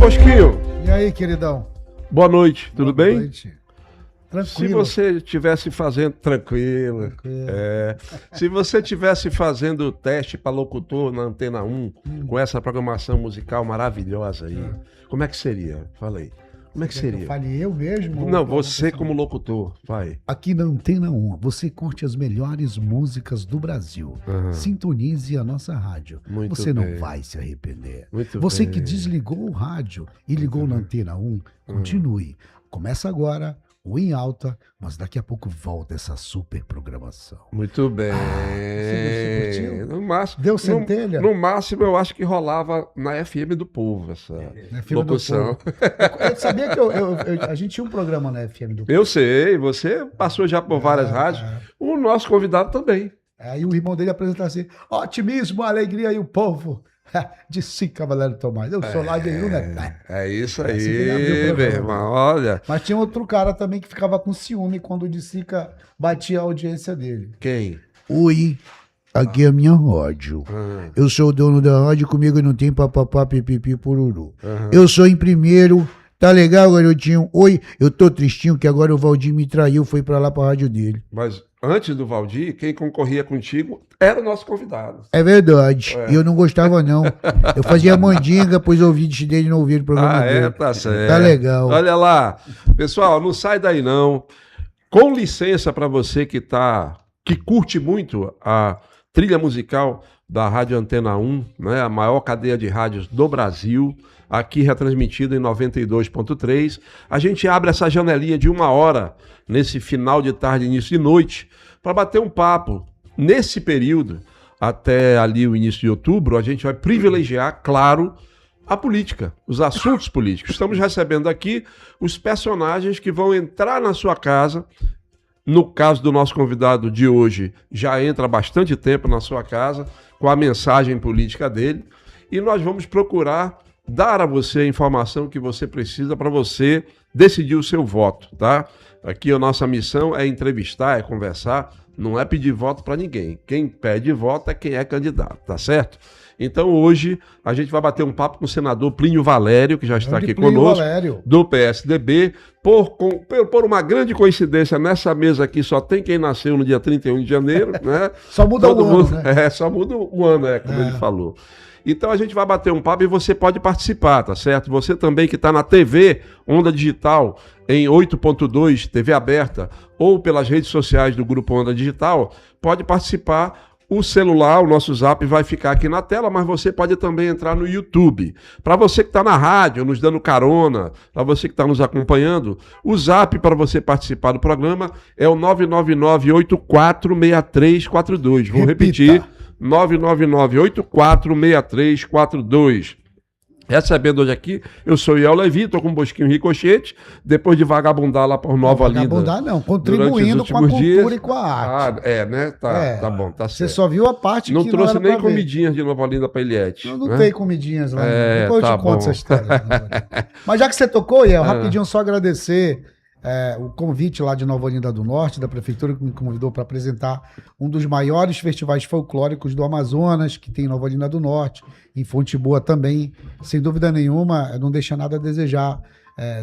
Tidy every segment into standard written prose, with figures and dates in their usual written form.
Bosquinho. E aí, queridão? Boa noite, tudo bem? Boa noite. Tranquilo. Se você estivesse fazendo... Tranquilo. Se você estivesse fazendo teste para locutor na Antena 1, com essa programação musical maravilhosa aí, como é que seria? Fala aí. Como é que seria? Fale eu mesmo? Não, você como locutor, vai. Aqui na Antena 1, você curte as melhores músicas do Brasil. Sintonize a nossa rádio. Muito você bem. não vai se arrepender. Muito Você bem. que desligou o rádio e ligou na Antena 1, continue. Começa agora o Em Alta, mas daqui a pouco volta essa super programação. Muito bem. Você curtiu? No máximo, Deu centelha? No máximo, eu acho que rolava na FM do Povo essa locução. Eu sabia que a gente tinha um programa na FM do Povo. Eu sei, você passou já por várias rádios. O nosso convidado também. Aí o irmão dele apresentava assim: otimismo, alegria e o povo. De sim, Cavaleiro Tomás. Eu sou lá de né? É isso Assim que aí, ele abriu o meu programa. irmão. Olha. Mas tinha outro cara também que ficava com ciúme quando o de Sica batia a audiência dele. Quem? Oi, aqui é a minha rádio. Eu sou o dono da rádio, comigo não tem papapá, pipipi, pururu. Eu sou em primeiro. Tá legal, garotinho? Oi, eu tô tristinho que agora o Valdir me traiu, foi pra lá pra rádio dele. Mas antes do Valdir, quem concorria contigo era o nosso convidado. É verdade. E eu não gostava, não. Eu fazia mandinga, pois ouvintes dele não ouviram o programa dele. Tá certo. Tá legal. Olha lá. Pessoal, não sai daí não. Com licença para você que curte muito a trilha musical da Rádio Antena 1, né, a maior cadeia de rádios do Brasil, aqui retransmitida em 92.3. A gente abre essa janelinha de 1 hora, nesse final de tarde, início de noite, para bater um papo. Nesse período, até ali o início de outubro, a gente vai privilegiar, claro, a política, os assuntos políticos. Estamos recebendo aqui os personagens que vão entrar na sua casa. No caso do nosso convidado de hoje, já entra há bastante tempo na sua casa, com a mensagem política dele, e nós vamos procurar dar a você a informação que você precisa para você decidir o seu voto, tá? Aqui a nossa missão é entrevistar, é conversar, não é pedir voto para ninguém. Quem pede voto é quem é candidato, tá certo? Então hoje a gente vai bater um papo com o senador Plínio Valério, que já está aqui conosco, do PSDB. Por uma grande coincidência, nessa mesa aqui só tem quem nasceu no dia 31 de janeiro, né? Só muda o ano, né? Só muda o ano, como ele falou. Então a gente vai bater um papo e você pode participar, tá certo? Você também que está na TV, Onda Digital, em 8.2, TV aberta, ou pelas redes sociais do Grupo Onda Digital, pode participar. O celular, o nosso zap vai ficar aqui na tela, mas você pode também entrar no YouTube. Para você que está na rádio, nos dando carona, para você que está nos acompanhando, o zap para você participar do programa é o 999-846342. Vou repetir, 999-846342. Recebendo hoje aqui, eu sou Iel Levi, estou com um Bosquinho Ricochete, depois de vagabundar lá por Nova Olinda. Vagabundar não, contribuindo com a cultura e com a arte. Né? Tá bom, tá certo. Você só viu a parte não que trouxe não nem comidinhas de Nova Olinda para Eliette. Não tem comidinhas lá. Depois eu te conto essa história. Mas já que você tocou, Iel, rapidinho só agradecer o convite lá de Nova Olinda do Norte, da prefeitura, que me convidou para apresentar um dos maiores festivais folclóricos do Amazonas, que tem em Nova Olinda do Norte, em Fonte Boa também. Sem dúvida nenhuma, não deixa nada a desejar,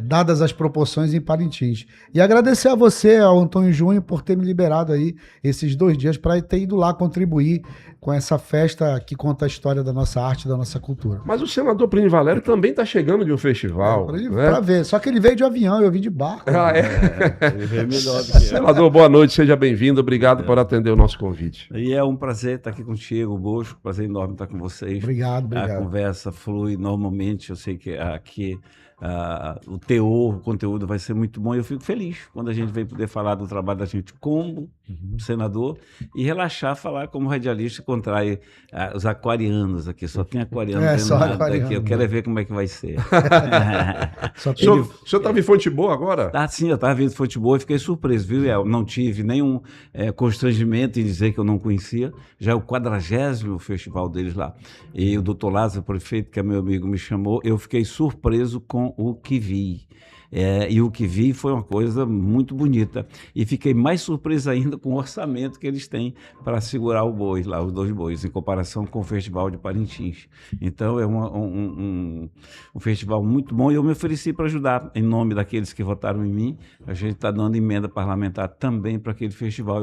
dadas as proporções em Parintins. E agradecer a você, ao Antônio Júnior, por ter me liberado aí esses 2 dias para ter ido lá contribuir com essa festa que conta a história da nossa arte, da nossa cultura. Mas o senador Plínio Valério também está chegando de um festival. Para ver, só que ele veio de avião, eu vim de barco. Ele veio melhor do que eu. Senador, boa noite, seja bem-vindo, obrigado por atender o nosso convite. E é um prazer estar aqui contigo, Bosco, prazer enorme estar com vocês. Obrigado. A conversa flui normalmente, eu sei que aqui o teor, o conteúdo vai ser muito bom e eu fico feliz quando a gente vem poder falar do trabalho da gente como senador e relaxar, falar como radialista, contrai os aquarianos aqui, só tem aquariano só aquariano, aqui, eu quero ver como é que vai ser. O senhor estava em Fonte Boa agora? Sim, eu estava vendo futebol e fiquei surpreso, viu? Eu não tive nenhum constrangimento em dizer que eu não conhecia, já é o 40º festival deles lá. E o doutor Lázaro, prefeito, que é meu amigo, me chamou, eu fiquei surpreso com o que vi. e o que vi foi uma coisa muito bonita. E fiquei mais surpreso ainda com o orçamento que eles têm para segurar o boi, lá, os 2 bois, em comparação com o Festival de Parintins. Então, é um festival muito bom e eu me ofereci para ajudar, em nome daqueles que votaram em mim. A gente está dando emenda parlamentar também para aquele festival,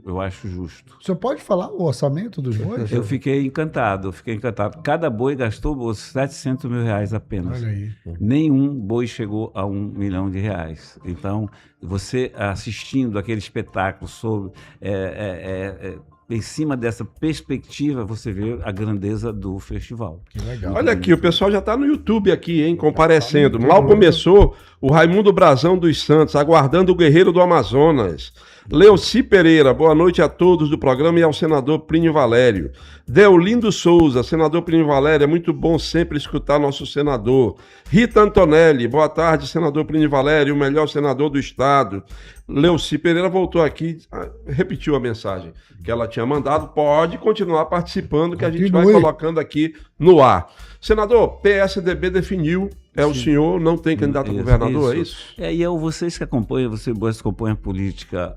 eu acho justo. O senhor pode falar o orçamento dos bois? Eu fiquei encantado. Cada boi gastou R$700 mil apenas. Olha aí. Nenhum boi chegou a R$1 milhão. Então, você assistindo aquele espetáculo sobre... em cima dessa perspectiva, você vê a grandeza do festival. Que legal. Olha aqui, o pessoal já está no YouTube aqui, hein, comparecendo. Mal começou o Raimundo Brazão dos Santos, aguardando o Guerreiro do Amazonas. Leoci Pereira, boa noite a todos do programa e ao senador Plínio Valério. Deolindo Souza, senador Plínio Valério, é muito bom sempre escutar nosso senador. Rita Antonelli, boa tarde, senador Plínio Valério, o melhor senador do estado. Leoci Pereira voltou aqui, repetiu a mensagem que ela tinha mandado, pode continuar participando, que a gente vai colocando aqui no ar. Senador, PSDB definiu, o senhor não tem candidato a governador, é isso? E vocês que acompanham, você acompanha a política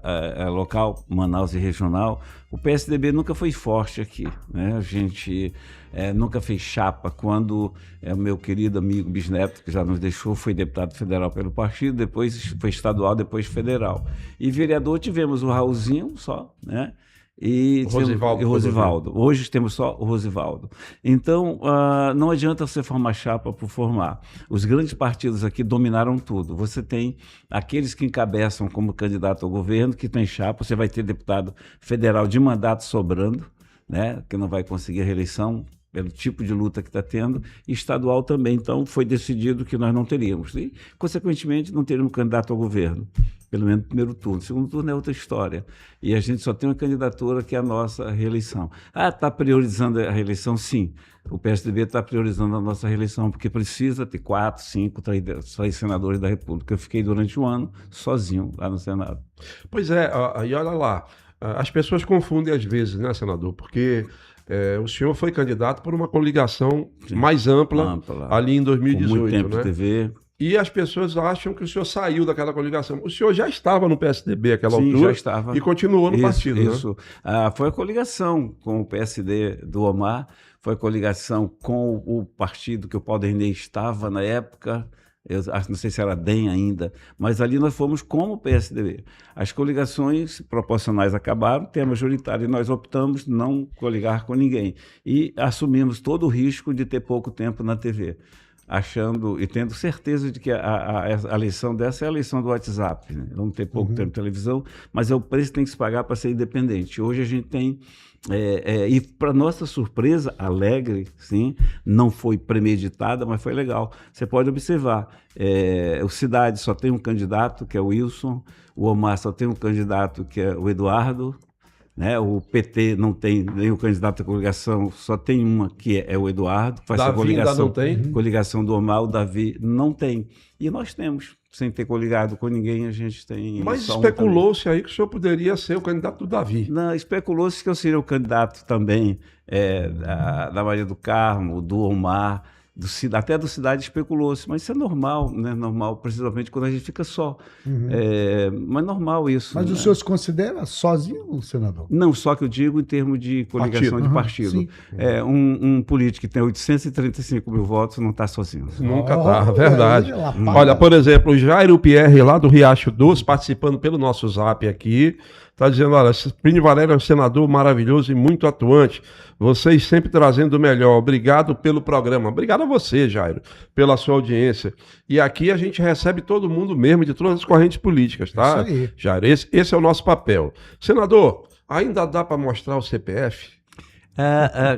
local, Manaus e regional, o PSDB nunca foi forte aqui, né? A gente nunca fez chapa. Quando o meu querido amigo Bisneto, que já nos deixou, foi deputado federal pelo partido, depois foi estadual, depois federal. E vereador tivemos o Raulzinho só, né? E Rosivaldo. Hoje temos só o Rosivaldo. Então, não adianta você formar chapa por formar. Os grandes partidos aqui dominaram tudo. Você tem aqueles que encabeçam como candidato ao governo, que tem chapa. Você vai ter deputado federal de mandato sobrando, né, que não vai conseguir a reeleição pelo tipo de luta que está tendo, e estadual também. Então, foi decidido que nós não teríamos. E, consequentemente, não teríamos candidato ao governo, pelo menos no primeiro turno. O segundo turno é outra história. E a gente só tem uma candidatura que é a nossa reeleição. Está priorizando a reeleição? Sim. O PSDB está priorizando a nossa reeleição, porque precisa ter 4, 5, 3 senadores da República. Eu fiquei durante um ano sozinho lá no Senado. Pois é, e olha lá, as pessoas confundem às vezes, né, senador? Porque... o senhor foi candidato por uma coligação mais ampla ali em 2018, com muito tempo, né? TV. E as pessoas acham que o senhor saiu daquela coligação. O senhor já estava no PSDB naquela altura? Já estava. E continuou no partido, isso. Né? Foi a coligação com o PSD do Omar, foi a coligação com o partido que o Paulo Renê estava na época. Eu não sei se era DEM ainda, mas ali nós fomos como PSDB. As coligações proporcionais acabaram, tem a majoritária, e nós optamos não coligar com ninguém. E assumimos todo o risco de ter pouco tempo na TV, achando e tendo certeza de que a eleição dessa é a eleição do WhatsApp, né? Vamos ter pouco tempo de televisão, mas é o preço que tem que se pagar para ser independente. Hoje a gente tem... e para nossa surpresa, alegre, sim, não foi premeditada, mas foi legal. Você pode observar, o Cidade só tem um candidato, que é o Wilson, o Omar só tem um candidato, que é o Eduardo, né? O PT não tem nenhum candidato à coligação, só tem uma, que é o Eduardo, que faz a coligação, ainda não tem? Coligação do Omar, o Davi não tem. E nós temos. Sem ter coligado com ninguém, a gente tem... Mas especulou-se aí que o senhor poderia ser o candidato do Davi. Não, especulou-se que eu seria o candidato também da Maria do Carmo, do Omar, até do Cidade especulou-se, mas isso é normal, né? Normal, principalmente quando a gente fica só. Mas normal isso. Mas o senhor se considera sozinho, senador? Não, só que eu digo em termos de coligação de partido. Um político que tem 835 mil votos não está sozinho. Nunca está, verdade. Olha, por exemplo, o Jairo Pierre, lá do Riacho Doce, participando pelo nosso zap aqui, está dizendo, olha, Plínio Valério é um senador maravilhoso e muito atuante. Vocês sempre trazendo o melhor. Obrigado pelo programa. Obrigado a você, Jairo, pela sua audiência. E aqui a gente recebe todo mundo mesmo, de todas as correntes políticas, tá? Isso aí. Jairo, esse é o nosso papel. Senador, ainda dá para mostrar o CPF?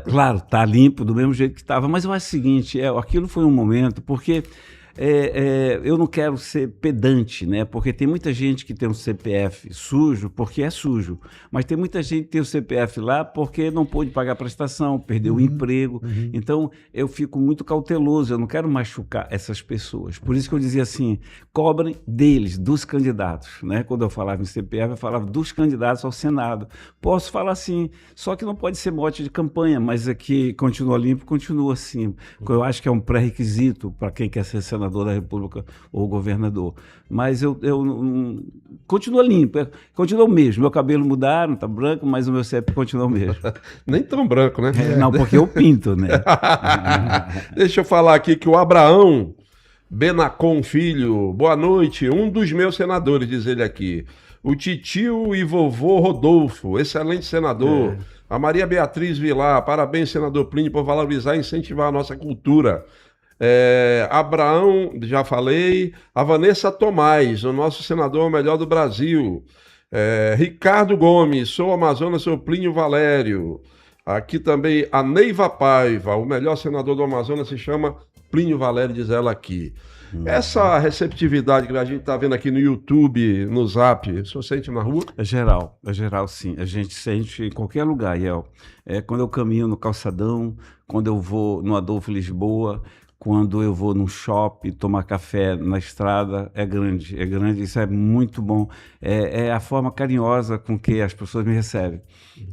Claro, está limpo do mesmo jeito que estava, mas eu acho o seguinte, aquilo foi um momento, porque... eu não quero ser pedante, né? Porque tem muita gente que tem um CPF sujo porque é sujo, mas tem muita gente que tem o CPF lá porque não pôde pagar a prestação, perdeu o emprego. Então, eu fico muito cauteloso, eu não quero machucar essas pessoas. Por isso que eu dizia assim, cobrem deles, dos candidatos, né? Quando eu falava em CPF, eu falava dos candidatos ao Senado. Posso falar assim, só que não pode ser mote de campanha, mas aqui continua limpo, continua assim. Eu acho que é um pré-requisito para quem quer ser senador senador da República ou governador. Mas eu continua limpo, continua o mesmo. Meu cabelo mudaram, tá branco, mas o meu CEP continua o mesmo. Nem tão branco, né? Não, porque eu pinto, né? Deixa eu falar aqui que o Abraão Benacon Filho, boa noite, um dos meus senadores, diz ele aqui. O titio e vovô Rodolfo, excelente senador. A Maria Beatriz Vilar, parabéns, senador Plínio, por valorizar e incentivar a nossa cultura. Abraão, já falei. A Vanessa Tomás, o nosso senador melhor do Brasil. Ricardo Gomes, sou Amazonas, sou Plínio Valério. Aqui também a Neiva Paiva, o melhor senador do Amazonas se chama Plínio Valério, diz ela aqui. Essa receptividade que a gente está vendo aqui no YouTube, no Zap, o senhor sente na rua? É geral sim. A gente sente em qualquer lugar, Iel. Quando eu caminho no calçadão, quando eu vou no Adolfo Lisboa, quando eu vou num shopping tomar café na estrada, é grande, isso é muito bom. É a forma carinhosa com que as pessoas me recebem.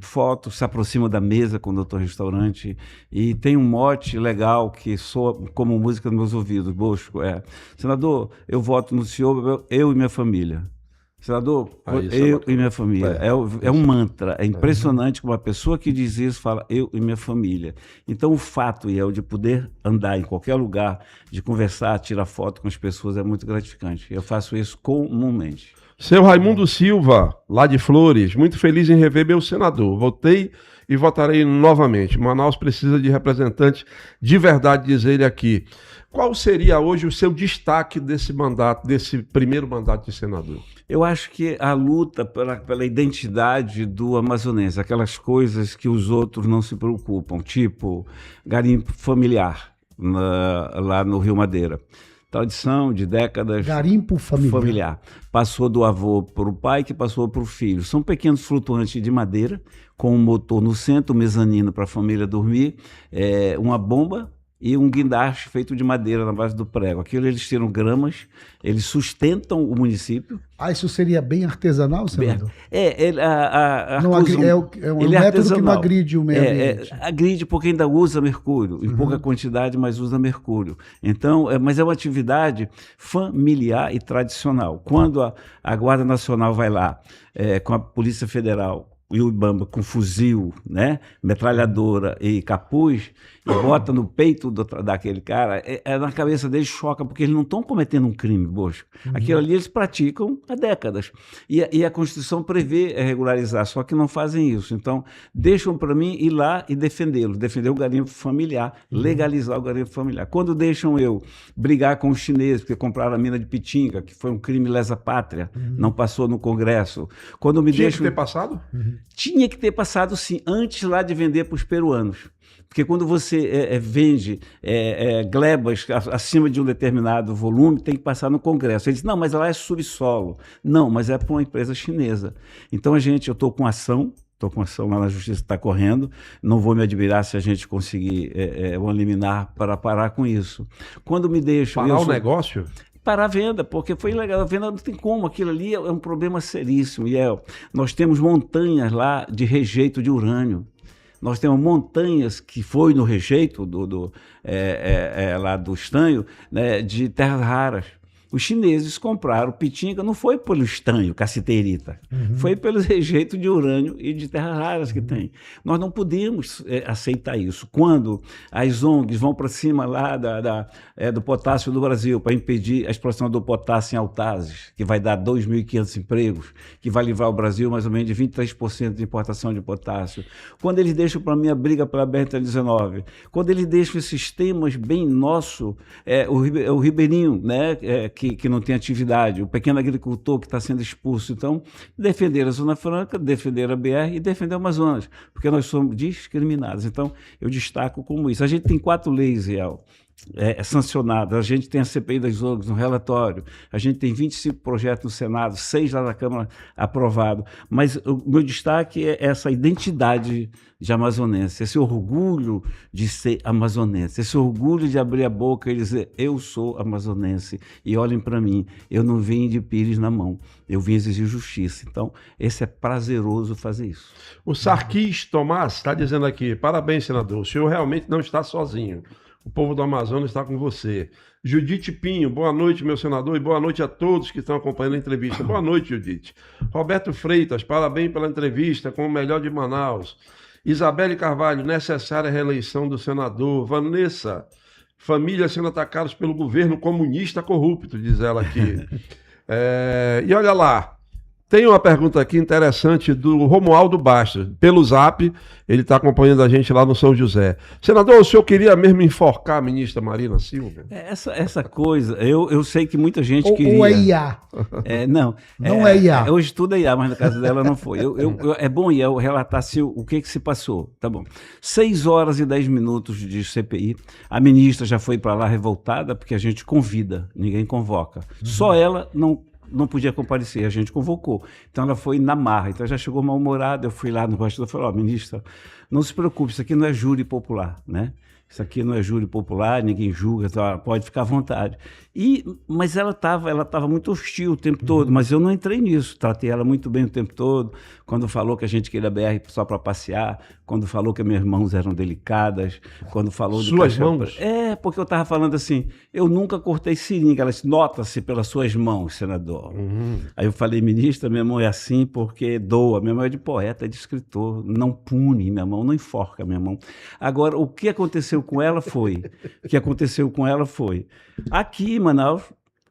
Fotos, se aproximam da mesa quando eu estou no restaurante, e tem um mote legal que soa como música nos meus ouvidos, Bosco, senador, eu voto no senhor, eu e minha família. Senador, eu e minha família. É um mantra. É impressionante que uma pessoa que diz isso fala eu e minha família. Então, o fato, de poder andar em qualquer lugar, de conversar, tirar foto com as pessoas, é muito gratificante. Eu faço isso comumente. Seu Raimundo Silva, lá de Flores, muito feliz em rever meu senador. Votei e votarei novamente. Manaus precisa de representantes de verdade, diz ele aqui. Qual seria hoje o seu destaque desse mandato, desse primeiro mandato de senador? Eu acho que a luta pela identidade do amazonense, aquelas coisas que os outros não se preocupam, tipo garimpo familiar lá no Rio Madeira. Tradição de décadas. Garimpo familiar. Passou do avô para o pai, que passou para o filho. São pequenos flutuantes de madeira, com um motor no centro, mezanino para a família dormir, uma bomba e um guindaste feito de madeira na base do prego. Aquilo eles tiram gramas, eles sustentam o município. Isso seria bem artesanal, senador? É um método que não agride o meio ambiente. Agride porque ainda usa mercúrio, em pouca quantidade, mas usa mercúrio. Então, mas é uma atividade familiar e tradicional. Quando a Guarda Nacional vai lá, com a Polícia Federal, e o Ibama com fuzil, né, metralhadora e capuz, e bota no peito daquele cara, na cabeça deles choca, porque eles não estão cometendo um crime, Bosco. Aquilo ali eles praticam há décadas. E a Constituição prevê regularizar, só que não fazem isso. Então, deixam para mim ir lá e defender o garimpo familiar, legalizar o garimpo familiar. Quando deixam eu brigar com os chineses, porque compraram a mina de Pitinga, que foi um crime lesa-pátria, não passou no Congresso. Quando me Tinha que ter passado? Tinha que ter passado, sim, antes lá de vender para os peruanos. Porque quando você vende glebas acima de um determinado volume, tem que passar no Congresso. Ele diz, não, mas lá é subsolo. Não, mas é para uma empresa chinesa. Então, eu estou com ação lá na Justiça, está correndo. Não vou me admirar se a gente conseguir um liminar para parar com isso. Quando me deixam... Parar o negócio? Para a venda, porque foi ilegal. A venda não tem como, aquilo ali é um problema seríssimo. Nós temos montanhas lá de rejeito de urânio. Nós temos montanhas que foi no rejeito lá do estanho, né, de terras raras. Os chineses compraram Pitinga, não foi pelo estanho, cassiterita, foi pelo rejeito de urânio e de terras raras que tem. Nós não podemos aceitar isso. Quando as ONGs vão para cima lá do potássio do Brasil para impedir a exploração do potássio em Altazes, que vai dar 2.500 empregos, que vai livrar o Brasil mais ou menos de 23% de importação de potássio. Quando eles deixam para mim a briga pela BR-19, quando eles deixam esses temas bem nossos, o ribeirinho, né, que não tem atividade, o pequeno agricultor que está sendo expulso. Então, defender a Zona Franca, defender a BR e defender o Amazonas, porque nós somos discriminados. Então, eu destaco como isso. A gente tem 4 leis, Riel, sancionadas. A gente tem a CPI das ONGs no relatório, a gente tem 25 projetos no Senado, 6 lá na Câmara aprovado, mas o meu destaque é essa identidade de amazonense, esse orgulho de ser amazonense, esse orgulho de abrir a boca e dizer, eu sou amazonense, e olhem para mim, eu não vim de pires na mão, eu vim exigir justiça. Então, esse é prazeroso fazer isso. O Sarquis Tomás está dizendo aqui, parabéns, senador, o senhor realmente não está sozinho. O povo do Amazonas está com você. Judite Pinho, boa noite, meu senador, e boa noite a todos que estão acompanhando a entrevista. Boa noite, Judite. Roberto Freitas, parabéns pela entrevista com o melhor de Manaus. Isabelle Carvalho, necessária reeleição do senador. Vanessa, família sendo atacados pelo governo comunista corrupto, diz ela aqui. E olha lá, tem uma pergunta aqui interessante do Romualdo Bastos, pelo Zap, ele está acompanhando a gente lá no São José. Senador, o senhor queria mesmo enforcar a ministra Marina Silva? Essa coisa, eu sei que muita gente queria. Ou é IA? Não é IA. Hoje tudo é IA, mas no caso dela não foi. É bom eu relatar o que se passou. Tá bom. 6 horas e 10 minutos de CPI. A ministra já foi para lá revoltada, porque a gente convida, ninguém convoca. Só ela não podia comparecer, a gente convocou. Então ela foi na marra, então já chegou mal-humorada, eu fui lá no bastidor e falei, ministra, não se preocupe, isso aqui não é júri popular, né? Isso aqui não é júri popular, ninguém julga, então pode ficar à vontade. Mas ela estava muito hostil o tempo todo, mas eu não entrei nisso, tratei ela muito bem o tempo todo, quando falou que a gente queria BR só para passear, quando falou que minhas mãos eram delicadas, quando falou... Suas mãos? Porque eu estava falando assim, eu nunca cortei seringa, elas nota-se pelas suas mãos, senador. Aí eu falei, ministra, minha mão é assim porque doa, minha mão é de poeta, é de escritor, não pune minha mão, não enforca minha mão. Agora, o que aconteceu com ela foi, aqui em Manaus,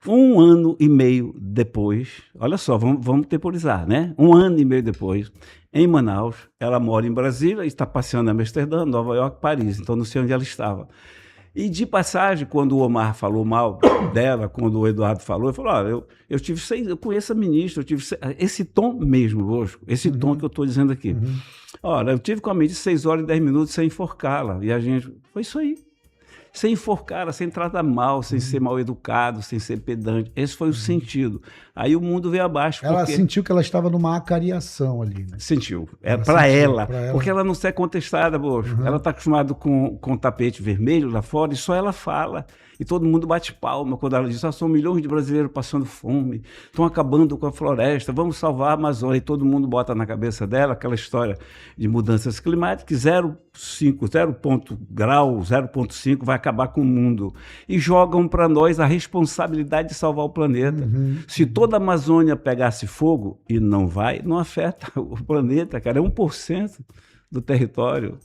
1 ano e meio depois, olha só, vamos temporizar, né? 1 ano e meio depois, em Manaus, ela mora em Brasília, está passeando em Amsterdã, Nova York, Paris, então não sei onde ela estava. E de passagem, quando o Omar falou mal dela, quando o Eduardo falou, ele falou, olha, eu conheço a ministra, esse tom mesmo, Bosco, esse tom que eu estou dizendo aqui. Olha, eu tive com a ministra 6 horas e 10 minutos sem enforcá-la, e a gente, foi isso aí. Sem enforcar, sem tratar mal, sem ser mal educado, sem ser pedante. Esse foi o sentido. Aí o mundo veio abaixo. Ela sentiu que ela estava numa acariação ali, né? Sentiu. Para ela, porque ela não é contestada, Bocho. Ela está acostumada com tapete vermelho lá fora e só ela fala. E todo mundo bate palma quando ela diz, são milhões de brasileiros passando fome, estão acabando com a floresta, vamos salvar a Amazônia. E todo mundo bota na cabeça dela aquela história de mudanças climáticas, 0,5 vai acabar com o mundo. E jogam para nós a responsabilidade de salvar o planeta. Se toda a Amazônia pegasse fogo, e não vai, não afeta o planeta, cara, é 1% do território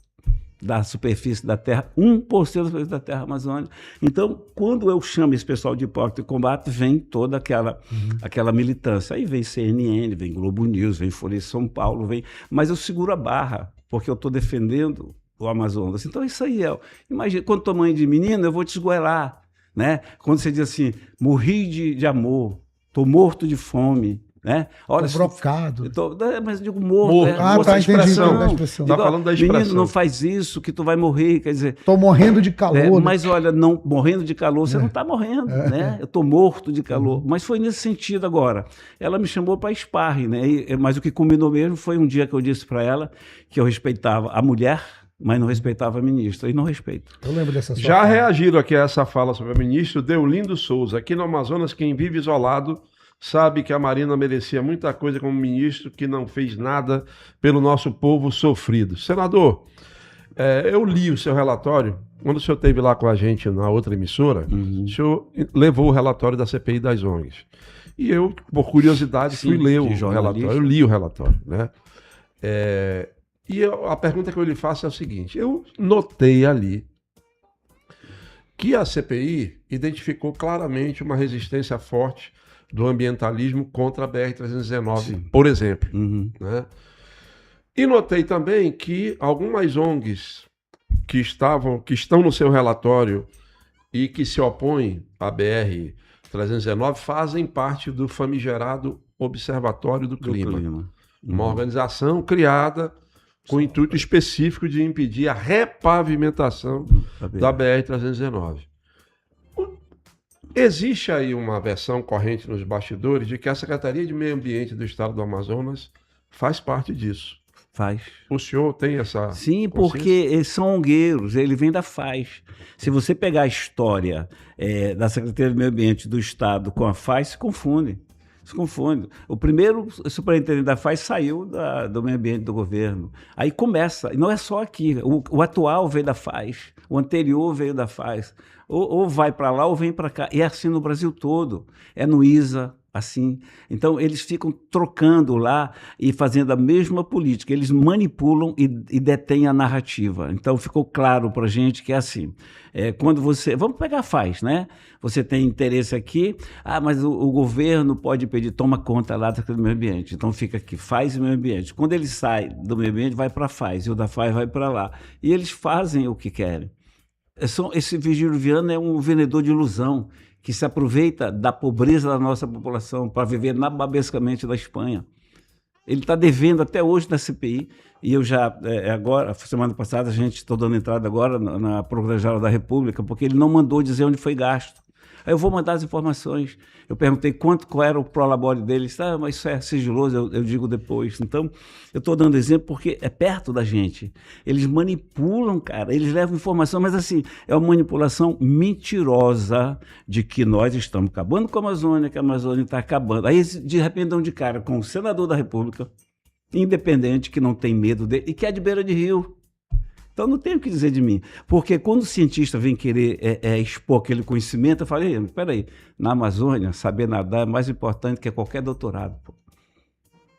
da superfície da Terra, 1% da superfície da Terra Amazônia. Então, quando eu chamo esse pessoal de hipócrita e combate, vem toda aquela militância. Aí vem CNN, vem Globo News, vem Folha de São Paulo, mas eu seguro a barra, porque eu estou defendendo o Amazonas. Então, isso aí imagina, quando estou mãe de menino, eu vou te esgoelar, né? Quando você diz assim, morri de amor, estou morto de fome, né? Olha, brocado. Mas eu digo morto. Tá, expressão. Está falando da expressão. Menino, não faz isso, que tu vai morrer. Quer dizer, estou morrendo de calor. Mas olha, não, morrendo de calor, você não está morrendo, né? Eu estou morto de calor. Mas foi nesse sentido agora. Ela me chamou para sparring, né? Mas o que combinou mesmo foi um dia que eu disse para ela que eu respeitava a mulher, mas não respeitava a ministra, e não respeito. Eu lembro dessa Já reagiram aqui a essa fala sobre a ministra, Deolindo Souza. Aqui no Amazonas, quem vive isolado sabe que a Marina merecia muita coisa como ministro, que não fez nada pelo nosso povo sofrido. Senador, eu li o seu relatório, quando o senhor esteve lá com a gente na outra emissora, o senhor levou o relatório da CPI das ONGs. E eu, por curiosidade, fui ler o relatório, eu li o relatório, né? A pergunta que eu lhe faço é o seguinte, eu notei ali que a CPI identificou claramente uma resistência forte do ambientalismo contra a BR-319, por exemplo. Né? E notei também que algumas ONGs que estão no seu relatório e que se opõem à BR-319 fazem parte do famigerado Observatório do Clima. Uma organização criada com o intuito específico de impedir a repavimentação da BR-319. Existe aí uma versão corrente nos bastidores de que a Secretaria de Meio Ambiente do Estado do Amazonas faz parte disso. Faz. O senhor tem essa Sim, porque eles são ongueiros, ele vem da FAZ. Se você pegar a história da Secretaria de Meio Ambiente do Estado com a FAZ, se confunde. Se confunde. O primeiro superintendente da FAES saiu do meio ambiente do governo. Aí começa, e não é só aqui, o atual veio da FAES, o anterior veio da FAES. Ou vai para lá ou vem para cá. E é assim no Brasil todo. É no ISA, assim. Então, eles ficam trocando lá e fazendo a mesma política. Eles manipulam e detêm a narrativa. Então, ficou claro para a gente que é assim. Quando você... Vamos pegar a FAES, né? Você tem interesse aqui, mas o governo pode pedir, toma conta lá do meio ambiente. Então, fica aqui, FAES e meio ambiente. Quando ele sai do meio ambiente, vai para a FAES, e o da FAES vai para lá. E eles fazem o que querem. Esse Virgílio Viana é um vendedor de ilusão que se aproveita da pobreza da nossa população para viver nababescamente da Espanha. Ele está devendo até hoje na CPI, e eu já, agora, semana passada, a gente está dando entrada agora na Procuradoria-Geral da República, porque ele não mandou dizer onde foi gasto. Aí eu vou mandar as informações. Eu perguntei qual era o prolabore dele. Ele disse, mas isso é sigiloso, eu digo depois. Então, eu estou dando exemplo porque é perto da gente. Eles manipulam, cara, eles levam informação, mas assim, é uma manipulação mentirosa de que nós estamos acabando com a Amazônia, que a Amazônia está acabando. Aí, de repente, dão de cara com o senador da República, independente, que não tem medo dele, e que é de beira de rio. Então, não tenho o que dizer de mim. Porque quando o cientista vem querer expor aquele conhecimento, eu falei, peraí, na Amazônia, saber nadar é mais importante que qualquer doutorado. Pô.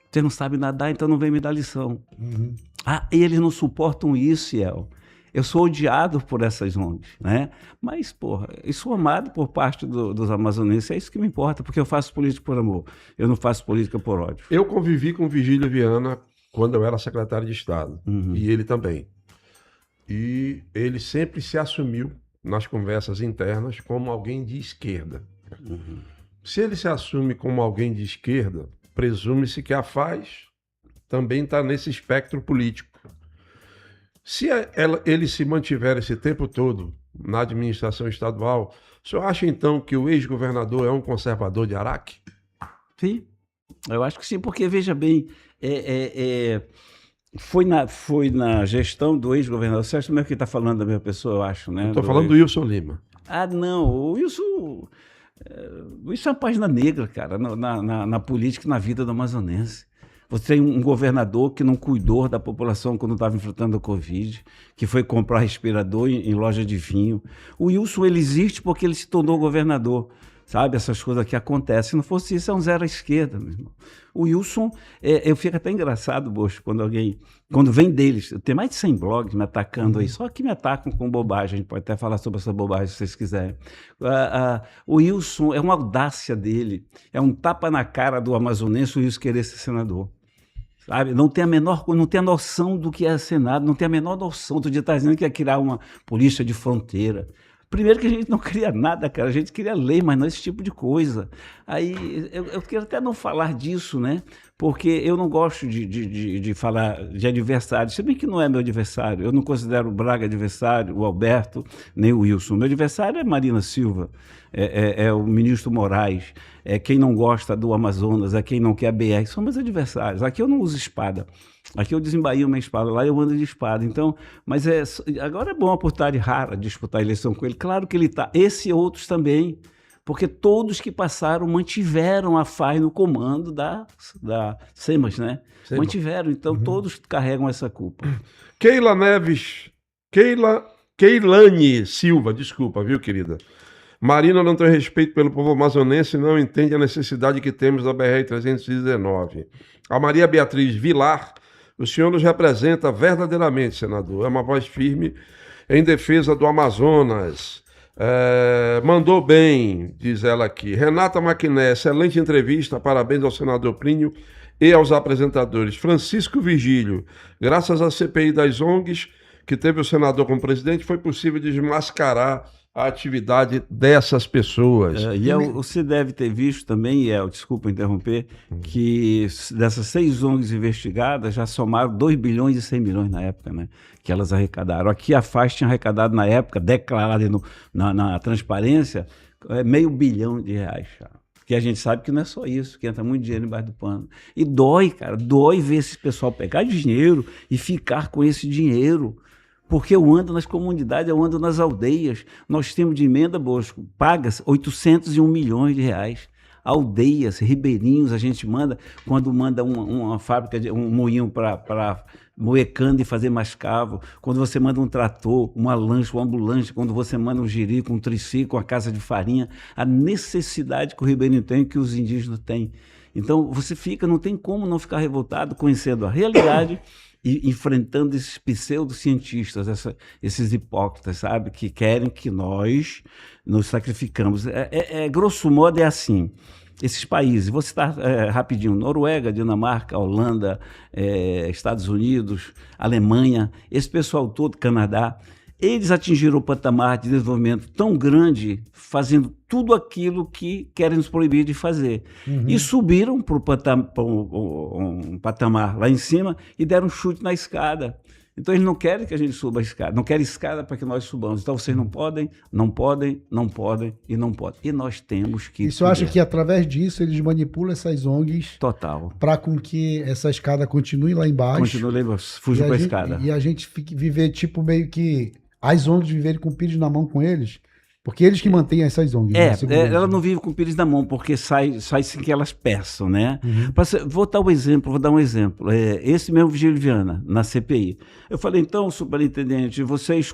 Você não sabe nadar, então não vem me dar lição. Uhum. E eles não suportam isso, Ciel. Eu sou odiado por essas ONGs, né? Mas, porra, eu sou amado por parte dos amazonenses, é isso que me importa, porque eu faço política por amor, eu não faço política por ódio. Eu convivi com o Virgílio Viana quando eu era secretário de Estado, e ele também. E ele sempre se assumiu nas conversas internas como alguém de esquerda. Uhum. Se ele se assume como alguém de esquerda, presume-se que a FAES também está nesse espectro político. Se ele se mantiver esse tempo todo na administração estadual, o senhor acha então que o ex-governador é um conservador de Araque? Sim, eu acho que sim, porque veja bem, foi na gestão do ex-governador. Você acha mesmo que está falando da mesma pessoa, eu acho, né? Estou falando do Wilson Lima. Não, o Wilson... Isso é uma página negra, cara, na política e na vida do amazonense. Você tem um governador que não cuidou da população quando estava enfrentando a Covid, que foi comprar respirador em loja de vinho. O Wilson, ele existe porque ele se tornou governador. Sabe, essas coisas que acontecem. Se não fosse isso, é um zero à esquerda, meu irmão. O Wilson, eu fico até engraçado, Bocho, quando vem deles, tem mais de 100 blogs me atacando aí, só que me atacam com bobagem, a gente pode até falar sobre essa bobagem se vocês quiserem. O Wilson, é uma audácia dele, é um tapa na cara do amazonense o Wilson querer ser senador. Sabe? Não tem a noção do que é Senado, não tem a menor noção. Outro dia está dizendo que ia criar uma polícia de fronteira. Primeiro que a gente não queria nada, cara, a gente queria lei, mas não esse tipo de coisa. Aí eu quero até não falar disso, né? Porque eu não gosto de falar de adversário, se bem que não é meu adversário. Eu não considero o Braga adversário, o Alberto, nem o Wilson. Meu adversário é Marina Silva, é o ministro Moraes, é quem não gosta do Amazonas, é quem não quer a BR. São meus adversários. Aqui eu não uso espada. Aqui eu desembaio minha espada, lá eu ando de espada. Então, mas agora é bom a oportunidade rara de disputar a eleição com ele. Claro que ele está. Esse e outros também. Porque todos que passaram mantiveram a FAES no comando da SEMAS, né? Sema. Mantiveram. Então, todos carregam essa culpa. Keilane Silva, desculpa, viu, querida? Marina não tem respeito pelo povo amazonense e não entende a necessidade que temos da BR-319. A Maria Beatriz Vilar, o senhor nos representa verdadeiramente, senador. É uma voz firme em defesa do Amazonas. Mandou bem, diz ela aqui. Renata Maquiné, excelente entrevista. Parabéns ao senador Plínio e aos apresentadores. Francisco Virgílio, graças à CPI das ONGs, que teve o senador como presidente, foi possível desmascarar a atividade dessas pessoas. Você deve ter visto também, desculpa interromper, que dessas 6 ONGs investigadas já somaram 2 bilhões e 100 milhões na época, né, que elas arrecadaram. Aqui a FAES tinha arrecadado na época, declarado na transparência, R$500 milhão. Porque a gente sabe que não é só isso, que entra muito dinheiro embaixo do pano. E dói, cara, dói ver esse pessoal pegar dinheiro e ficar com esse dinheiro. Porque eu ando nas comunidades, eu ando nas aldeias. Nós temos de emenda, Bosco, pagas R$801 milhões. aldeias, ribeirinhos, a gente manda, quando manda uma fábrica, um moinho para moer cana e fazer mascavo, quando você manda um trator, uma lancha, uma ambulância, quando você manda um jirico, um triciclo, uma casa de farinha, a necessidade que o ribeirinho tem, que os indígenas têm. Então, você não tem como não ficar revoltado conhecendo a realidade e enfrentando esses pseudocientistas, esses hipócritas, sabe, que querem que nós nos sacrificamos. Grosso modo, é assim. Esses países, vou citar rapidinho, Noruega, Dinamarca, Holanda, Estados Unidos, Alemanha, esse pessoal todo, Canadá, eles atingiram o patamar de desenvolvimento tão grande, fazendo tudo aquilo que querem nos proibir de fazer. E subiram para um patamar lá em cima e deram um chute na escada. Então, eles não querem que a gente suba a escada, não querem escada para que nós subamos. Então, vocês não podem, não podem, não podem e não podem. E nós temos que... Isso eu acho que, através disso, eles manipulam essas ONGs... Total. Para com que essa escada continue lá embaixo. Continue lá embaixo, fuja para a escada. E a gente fique viver, tipo, meio que... As ONGs viverem com o pires na mão com eles... Porque eles que mantêm essas ONGs. Ela não vive com o pires na mão, porque sai sem que elas peçam, né? Vou dar um exemplo. Esse mesmo Vigílio Viana, na CPI. Eu falei, então, superintendente, vocês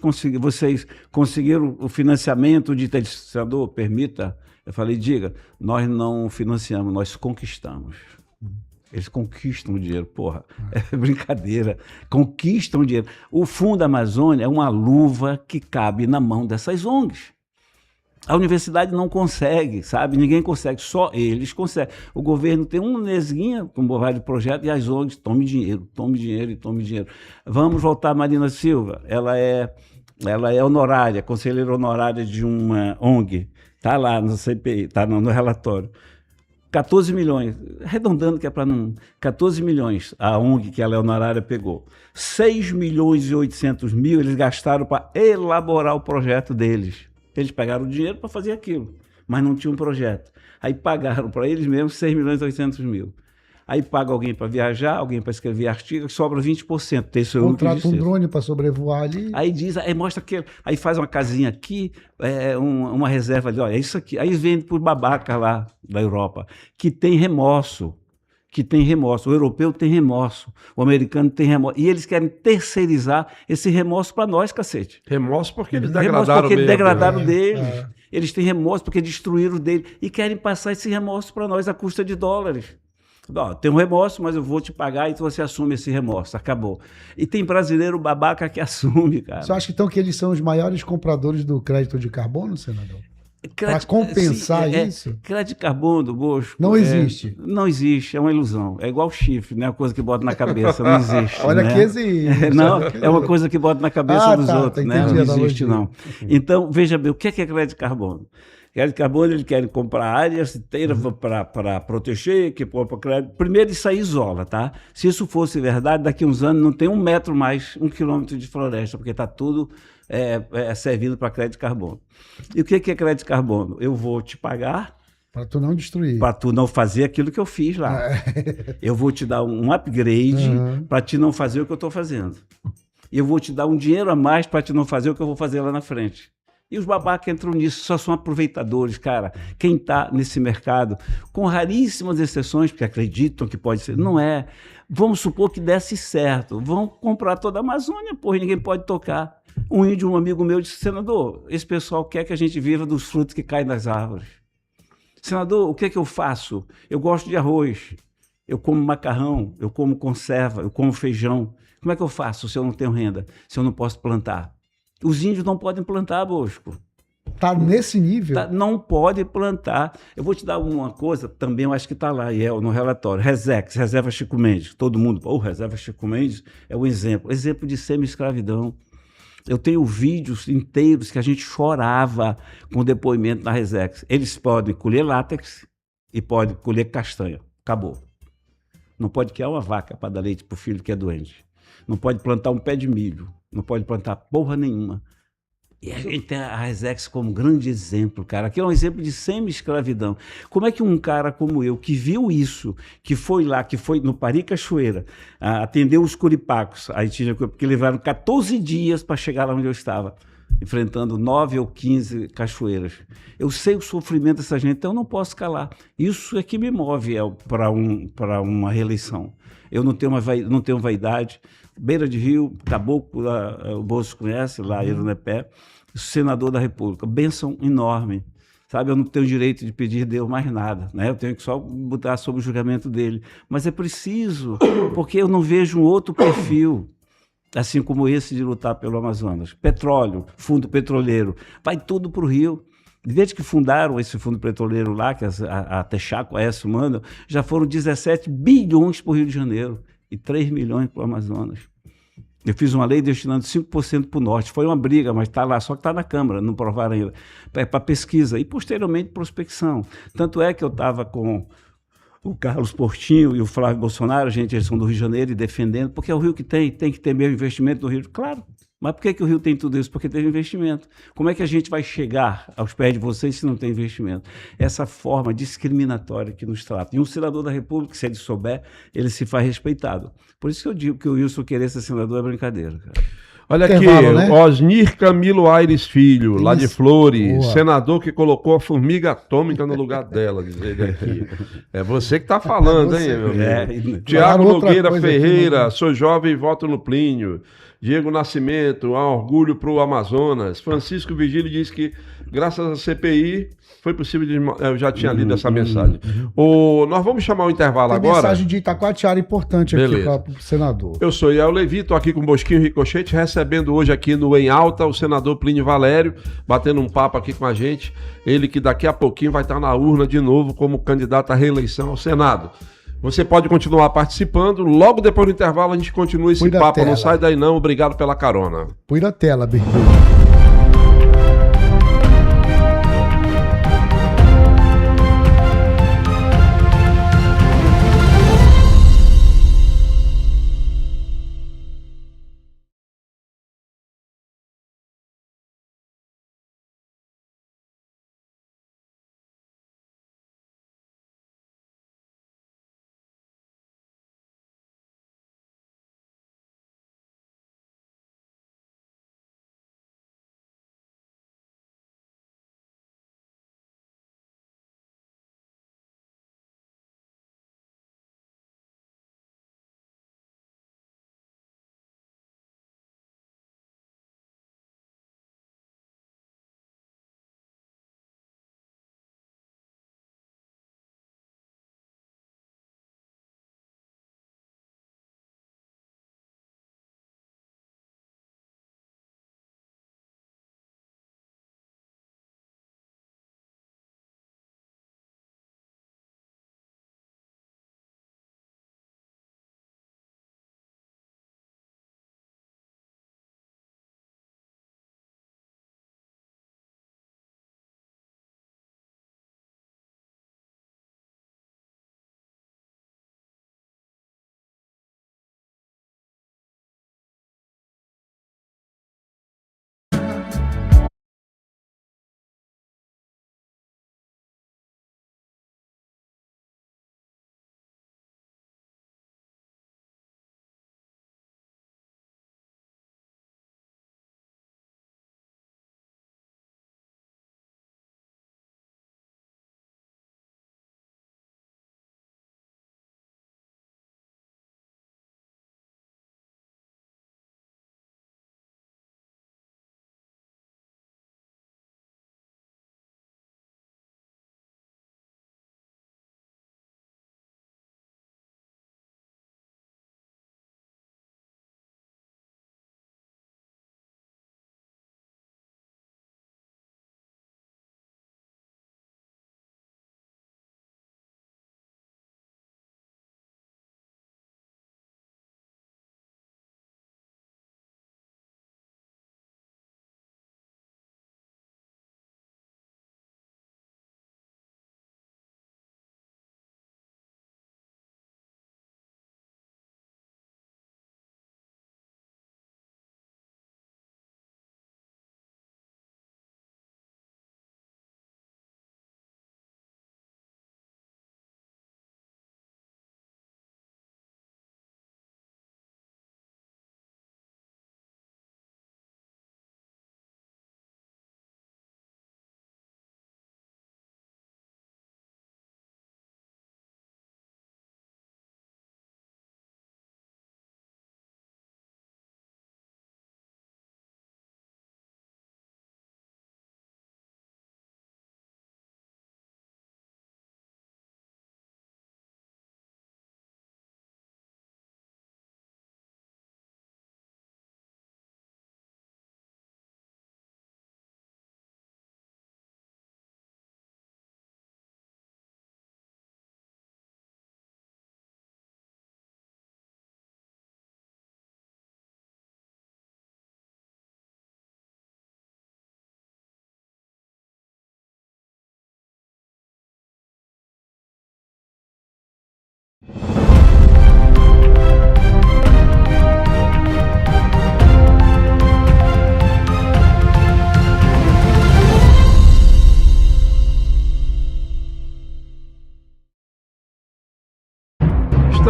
conseguiram o financiamento de senador? Permita. Eu falei, diga, nós não financiamos, nós conquistamos. Eles conquistam o dinheiro, porra. É brincadeira. Conquistam o dinheiro. O Fundo Amazônia é uma luva que cabe na mão dessas ONGs. A universidade não consegue, sabe? Ninguém consegue, só eles conseguem. O governo tem uma nesguinha com vários projetos e as ONGs tome dinheiro e tome dinheiro. Vamos voltar a Marina Silva. Ela é honorária, conselheira honorária de uma ONG. Está lá no CPI, está no relatório. 14 milhões, arredondando que é para não... 14 milhões a ONG que ela é honorária pegou. 6 milhões e 800 mil eles gastaram para elaborar o projeto deles. Eles pegaram o dinheiro para fazer aquilo, mas não tinham um projeto. Aí pagaram para eles mesmos 6 milhões e 800 mil. Aí paga alguém para viajar, alguém para escrever artigo, sobra 20%. Contrata um drone para sobrevoar ali. Aí mostra que... Aí faz uma casinha aqui, uma reserva ali, olha, é isso aqui. Aí vende por babaca lá da Europa, que tem remorso. O europeu tem remorso, o americano tem remorso. E eles querem terceirizar esse remorso para nós, cacete. Remorso porque eles degradaram deles. Eles têm remorso porque destruíram dele. E querem passar esse remorso para nós à custa de dólares. Tem um remorso, mas eu vou te pagar e você assume esse remorso. Acabou. E tem brasileiro babaca que assume, cara. Você acha então que eles são os maiores compradores do crédito de carbono, senador? Para compensar isso? Crédito de carbono, Bosco... Não existe. Não existe, é uma ilusão. É igual chifre, né? A coisa que bota na cabeça, não existe. Olha né? que existe. Não, é uma coisa que bota na cabeça dos outros, né? Não existe, não. Então, veja bem, o que é crédito de carbono? Crédito de carbono, eles querem comprar áreas inteiras para proteger, que põe para crédito. Primeiro, isso aí isola, tá? Se isso fosse verdade, daqui a uns anos não tem 1 metro mais, 1 quilômetro de floresta, porque está tudo servindo para crédito de carbono. E o que é crédito de carbono? Eu vou te pagar... Para tu não destruir. Para tu não fazer aquilo que eu fiz lá. Eu vou te dar um upgrade para te não fazer o que eu estou fazendo. E eu vou te dar um dinheiro a mais para te não fazer o que eu vou fazer lá na frente. E os babacas entram nisso, só são aproveitadores, cara. Quem está nesse mercado, com raríssimas exceções, porque acreditam que pode ser, não é. Vamos supor que desse certo. Vão comprar toda a Amazônia, porra, ninguém pode tocar. Um amigo meu disse, senador, esse pessoal quer que a gente viva dos frutos que caem das árvores. Senador, o que é que eu faço? Eu gosto de arroz, eu como macarrão, eu como conserva, eu como feijão. Como é que eu faço se eu não tenho renda, se eu não posso plantar? Os índios não podem plantar, Bosco. Está nesse nível? Não pode plantar. Eu vou te dar uma coisa, também eu acho que está lá, e é no relatório. Resex, Reserva Chico Mendes. Todo mundo, Reserva Chico Mendes é um exemplo de semi-escravidão. Eu tenho vídeos inteiros que a gente chorava com o depoimento da Resex. Eles podem colher látex e podem colher castanha. Acabou. Não pode criar uma vaca para dar leite para o filho que é doente. Não pode plantar um pé de milho. Não pode plantar porra nenhuma. E a gente tem a Resex como grande exemplo, cara. Aqui é um exemplo de semi-escravidão. Como é que um cara como eu, que viu isso, que foi lá, que foi no Pari Cachoeira, atendeu os curipacos, aí tinha, porque levaram 14 dias para chegar lá onde eu estava. enfrentando 9 ou 15 cachoeiras. Eu sei o sofrimento dessa gente, então eu não posso calar. Isso é que me move para uma reeleição. Eu não tenho vaidade. Beira de Rio, Caboclo, o Bolso conhece, lá Irunepé, senador da República. Bênção enorme. Sabe, eu não tenho direito de pedir a Deus mais nada, né? Eu tenho que só botar sob o julgamento dele. Mas é preciso, porque eu não vejo um outro perfil, assim como esse de lutar pelo Amazonas. Petróleo, fundo petroleiro, vai tudo para o Rio. Desde que fundaram esse fundo petroleiro lá, que a Texaco, a Aécio manda, já foram 17 bilhões para o Rio de Janeiro e 3 milhões para o Amazonas. Eu fiz uma lei destinando 5% para o norte. Foi uma briga, mas está lá, só que está na Câmara, não provaram ainda. É para pesquisa e, posteriormente, prospecção. Tanto é que eu estava com o Carlos Portinho e o Flávio Bolsonaro, gente, eles são do Rio de Janeiro, e defendendo, porque é o Rio que tem que ter mesmo investimento no Rio. Claro, mas por que o Rio tem tudo isso? Porque teve investimento. Como é que a gente vai chegar aos pés de vocês se não tem investimento? Essa forma discriminatória que nos trata. E um senador da República, se ele souber, ele se faz respeitado. Por isso que eu digo que o Wilson querer ser senador é brincadeira, cara. Olha aqui, né? Osnir Camilo Aires Filho, lá de Flores, boa. Senador que colocou a formiga atômica no lugar dela, diz ele aqui. É você que está falando, hein, meu amigo? Tiago Nogueira Ferreira, sou jovem e voto no Plínio. Diego Nascimento, um orgulho para o Amazonas. Francisco Vigílio diz que, graças à CPI, foi possível de... Eu já tinha lido essa mensagem. Nós vamos chamar o intervalo tem agora. Mensagem de Itacoatiara importante aqui para o senador. Eu sou Iel Levi, estou aqui com o Bosquinho Ricochete, recebendo hoje aqui no Em Alta o senador Plínio Valério, batendo um papo aqui com a gente. Ele que daqui a pouquinho vai estar na urna de novo como candidato à reeleição ao Senado. Você pode continuar participando. Logo depois do intervalo a gente continua esse papo. Não sai daí não. Obrigado pela carona. Põe na tela, Berguinho.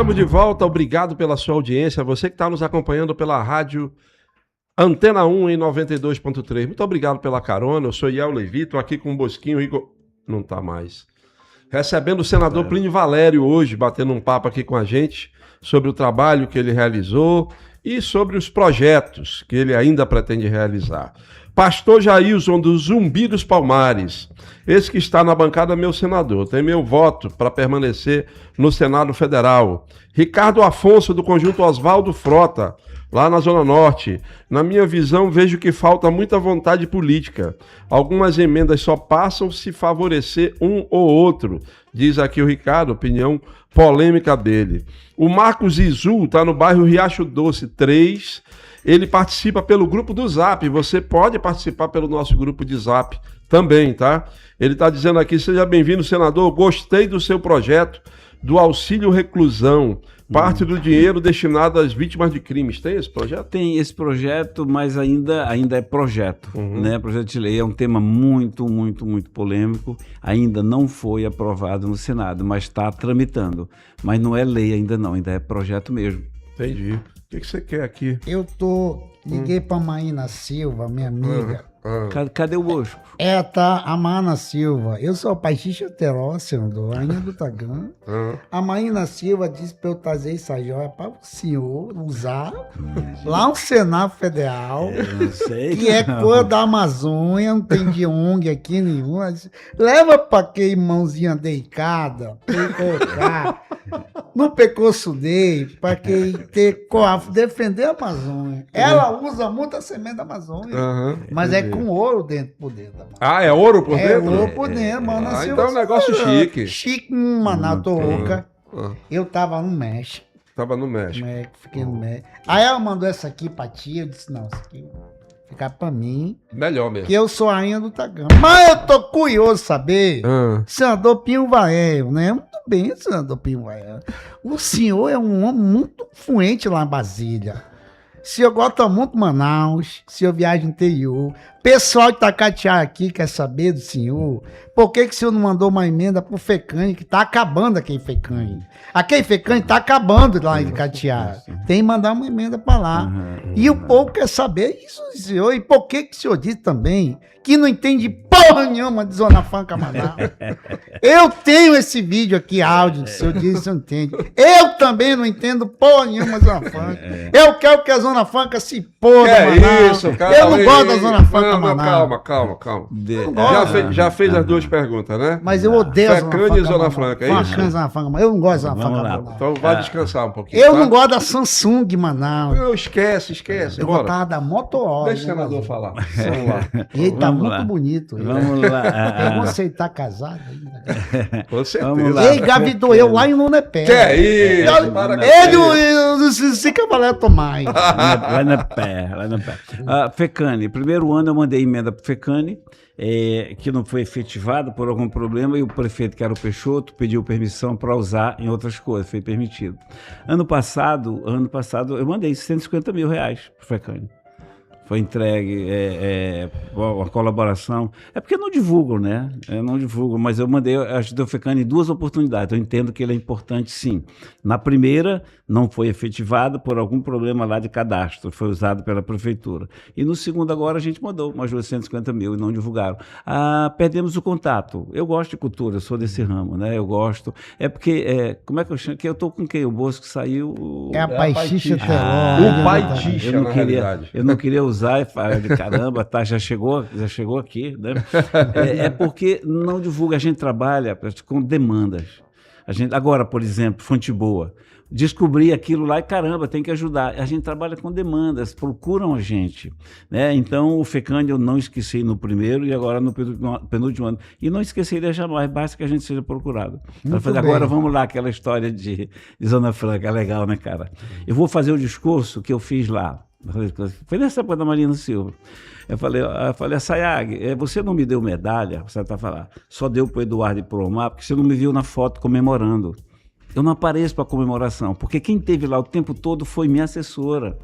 estamos de volta. Obrigado pela sua audiência. Você que está nos acompanhando pela rádio Antena 1 em 92.3. Muito obrigado pela carona. Eu sou Iel Levi, estou aqui com o Bosquinho Igor. Não está mais. Recebendo o senador Plínio Valério hoje, batendo um papo aqui com a gente sobre o trabalho que ele realizou e sobre os projetos que ele ainda pretende realizar. Pastor Jailson do Zumbi dos Palmares, esse que está na bancada, meu senador, tem meu voto para permanecer no Senado Federal. Ricardo Afonso do Conjunto Oswaldo Frota, lá na Zona Norte. Na minha visão, vejo que falta muita vontade política. Algumas emendas só passam se favorecer um ou outro, diz aqui o Ricardo, opinião polêmica dele. O Marcos Izu está no bairro Riacho Doce 3. Ele participa pelo grupo do Zap. Você pode participar pelo nosso grupo de Zap também, tá? Ele está dizendo aqui, seja bem-vindo, senador. Gostei do seu projeto do auxílio reclusão. Parte do dinheiro destinado às vítimas de crimes. Tem esse projeto? Tem esse projeto, mas ainda é projeto. Né? Projeto de lei é um tema muito polêmico. Ainda não foi aprovado no Senado, mas está tramitando. Mas não é lei ainda não, ainda é projeto mesmo. Entendi. O que você quer aqui? Liguei pra Maína Silva, minha amiga. Cadê o Bosco? A Maína Silva. Eu sou a Paixinha Teró, senador, rainha do Tagã. A Maína Silva disse pra eu trazer essa joia para o senhor usar lá no Senado Federal. Não sei. Que é cor da Amazônia, não tem de ONG aqui nenhuma. Leva pra aquele mãozinha delicada, pra ele colocar no pescoço dele, pra que ter defender a Amazônia. Ela usa muito a semente da Amazônia, mas é com ouro por dentro. É ouro por dentro? É ouro por dentro, mano. Então é um negócio chique. Chique, mano, tô louca. Eu tava no México. Tava no México. Fiquei no México. Aí ela mandou essa aqui pra tia, eu disse, não, isso aqui ficar pra mim. Melhor mesmo. Que eu sou a rainha do Tagã. Mas eu tô curioso saber, senador Pinho Valério, né? Muito bem, senador Pinho Valério. O senhor é um homem muito fluente lá em Brasília. O senhor gosta muito de Manaus, o senhor viaja no interior. Pessoal de Itacatiara aqui quer saber do senhor. Por que o senhor não mandou uma emenda pro FECANI, que tá acabando aquele FECANI? Aquele FECANI tá acabando lá em Itacatiara. Tem que mandar uma emenda para lá. E o povo quer saber isso do senhor. E por que o senhor diz também que não entende porra nenhuma de Zona Franca Manaus? Eu tenho esse vídeo aqui, áudio, que o senhor diz que não entende. Eu também não entendo porra nenhuma de Zona Franca. Eu quero que a Zona Franca se porra, Manaus. Isso, cara. Eu não gosto da Zona Franca Manaus. Calma. Já fez as duas perguntas, né? Mas eu odeio a Zona Franca. FECANI e Zona Franca, é isso? Zona Franca. Eu não gosto da Zona Franca Manaus. Então vai descansar um pouquinho. Eu não gosto da Samsung Manaus. Não, esquece. Eu gostava da Motorola. Deixa o senador falar. Vamos lá. E ele tá muito bonito. Vamos lá. Eu você tá casado ainda. Com certeza. Ele engravidou eu lá em Lunepé. Que é isso? Ele não se cavaleto mais. Lá na pé. FECANI. Primeiro ano eu mandei emenda para o FECANI, que não foi efetivada por algum problema, e o prefeito, que era o Peixoto, pediu permissão para usar em outras coisas, foi permitido. Ano passado eu mandei 150 mil reais para o FECANI. Foi entregue uma colaboração. É porque não divulgam, né? Não divulgam, mas eu ajudei o FECANI em duas oportunidades. Eu entendo que ele é importante, sim. Na primeira, não foi efetivado por algum problema lá de cadastro, foi usado pela prefeitura. E no segundo agora a gente mandou, uma ajuda de 150 mil e não divulgaram. Perdemos o contato. Eu gosto de cultura, eu sou desse ramo, né? Eu gosto. É porque, como é que eu chamo? Que eu tô com quem? O Bosco saiu... É a Paixinha Teró. O Paixinha, na realidade. Eu não queria usar e falar de caramba, tá, já chegou aqui, né? É porque não divulga, a gente trabalha com demandas. Agora, por exemplo, Fonte Boa, descobri aquilo lá e caramba, tem que ajudar. A gente trabalha com demandas, procuram a gente, né? Então o FECANI eu não esqueci no primeiro e agora no penúltimo ano. E não esqueceria jamais, basta que a gente seja procurado. Agora vamos lá, aquela história de Zona Franca, é legal, né, cara? Eu vou fazer o discurso que eu fiz lá. Foi nessa época da Marina Silva. Eu falei, Sayag, você não me deu medalha, você tá falando, só deu para o Eduardo e para o Omar, porque você não me viu na foto comemorando. Eu não apareço para comemoração, porque quem esteve lá o tempo todo foi minha assessora.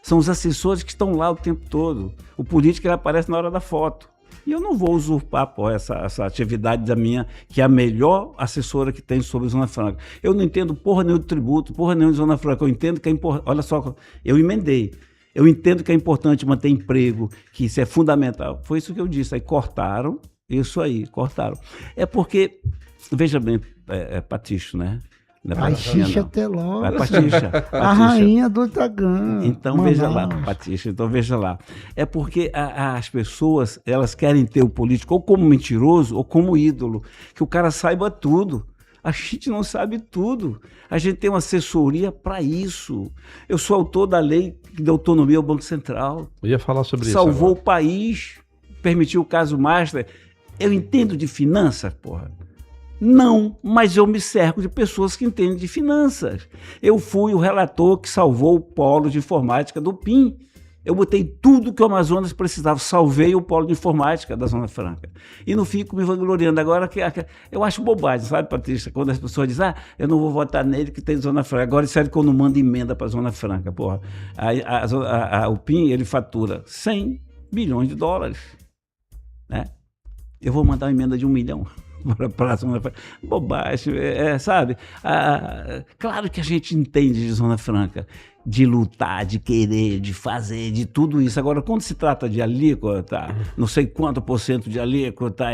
São os assessores que estão lá o tempo todo. O político ele aparece na hora da foto. E eu não vou usurpar essa atividade da minha, que é a melhor assessora que tem sobre Zona Franca. Eu não entendo porra nenhuma de tributo, porra nenhuma de Zona Franca. Eu entendo que é importante. Olha só, eu emendei. Eu entendo que é importante manter emprego, que isso é fundamental. Foi isso que eu disse. Aí cortaram. É porque, veja bem, Paticho, né? Patixa até logo. Patixa. A rainha do Itagã. Então, veja lá, Patixa. Então, veja lá. É porque as pessoas, elas querem ter o político ou como mentiroso ou como ídolo. Que o cara saiba tudo. A gente não sabe tudo. A gente tem uma assessoria para isso. Eu sou autor da lei que dá autonomia ao Banco Central. Eu ia falar sobre isso. Salvou o país, permitiu o caso Master. Eu entendo de finanças, porra. Não, mas eu me cerco de pessoas que entendem de finanças. Eu fui o relator que salvou o polo de informática do PIN. Eu botei tudo que o Amazonas precisava, salvei o polo de informática da Zona Franca. E não fico me vangloriando. Agora, eu acho bobagem, sabe, Patrícia? Quando as pessoas dizem, eu não vou votar nele que tem Zona Franca. Agora, sério que eu não mando emenda para a Zona Franca, porra. O PIN, ele fatura 100 bilhões de dólares, né? Eu vou mandar uma emenda de 1 milhão. Para a Zona Franca. Bobagem, sabe? Claro que a gente entende de Zona Franca, de lutar, de querer, de fazer, de tudo isso. Agora, quando se trata de alíquota, não sei quanto % de alíquota,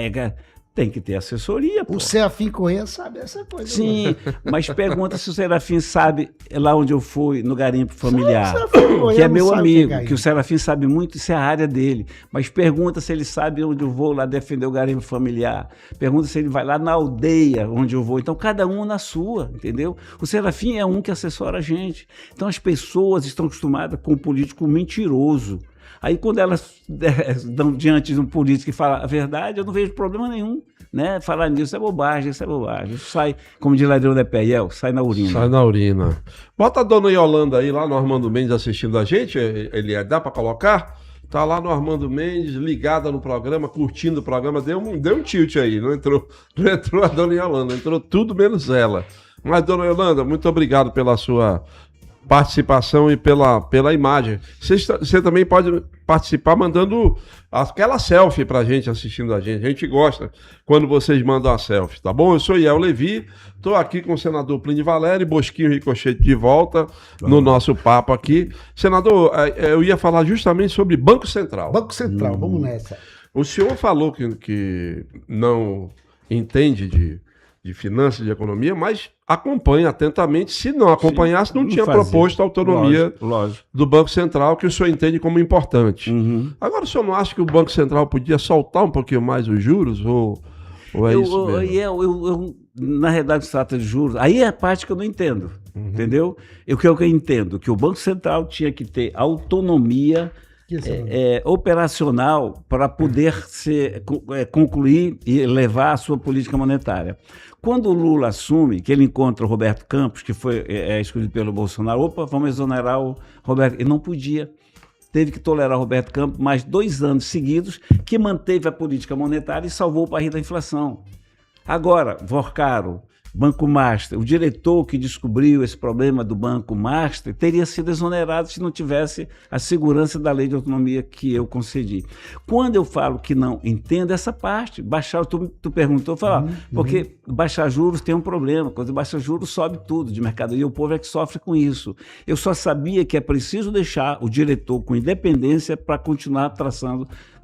tem que ter assessoria. Pô. O Serafim Corrêa sabe essa coisa. Sim, mas pergunta se o Serafim sabe lá onde eu fui, no garimpo familiar, que é meu amigo, que o Serafim sabe muito, isso é a área dele. Mas pergunta se ele sabe onde eu vou lá defender o garimpo familiar. Pergunta se ele vai lá na aldeia onde eu vou. Então, cada um na sua, entendeu? O Serafim é um que assessora a gente. Então, as pessoas estão acostumadas com um político mentiroso. Aí, quando elas dão diante de um político que fala a verdade, eu não vejo problema nenhum, né? Falar nisso é bobagem, isso é bobagem. Isso sai, como diz Ladrão de Peiel, sai na urina. Sai na urina. Bota a dona Yolanda aí, lá no Armando Mendes assistindo a gente, dá para colocar? Tá lá no Armando Mendes, ligada no programa, curtindo o programa, deu um tilt aí, não entrou a dona Yolanda, entrou tudo menos ela. Mas, dona Yolanda, muito obrigado pela sua participação e pela imagem. Você também pode participar mandando aquela selfie pra gente assistindo a gente. A gente gosta quando vocês mandam a selfie, tá bom? Eu sou Iel Levi, tô aqui com o senador Plínio Valério, Bosquinho Ricochete de volta no nosso papo aqui. Senador, eu ia falar justamente sobre Banco Central. Banco Central, vamos nessa. O senhor falou que não entende de finanças, de economia, mas acompanha atentamente. Se não acompanhasse, não tinha proposto a autonomia do Banco Central, que o senhor entende como importante. Uhum. Agora, o senhor não acha que o Banco Central podia soltar um pouquinho mais os juros? Ou é isso mesmo? Na realidade, se trata de juros. Aí é a parte que eu não entendo, entendeu? O que eu entendo? Que o Banco Central tinha que ter autonomia operacional para poder concluir e levar a sua política monetária. Quando o Lula assume, que ele encontra o Roberto Campos, que foi escolhido pelo Bolsonaro, vamos exonerar o Roberto. Ele não podia. Teve que tolerar o Roberto Campos mais 2 anos seguidos, que manteve a política monetária e salvou o país da inflação. Agora, Vorcaro, Banco Master, o diretor que descobriu esse problema do Banco Master teria sido exonerado se não tivesse a segurança da lei de autonomia que eu concedi. Quando eu falo que não entendo essa parte, baixar, tu perguntou, porque baixar juros tem um problema, quando baixa juros sobe tudo de mercado e o povo é que sofre com isso. Eu só sabia que é preciso deixar o diretor com independência para continuar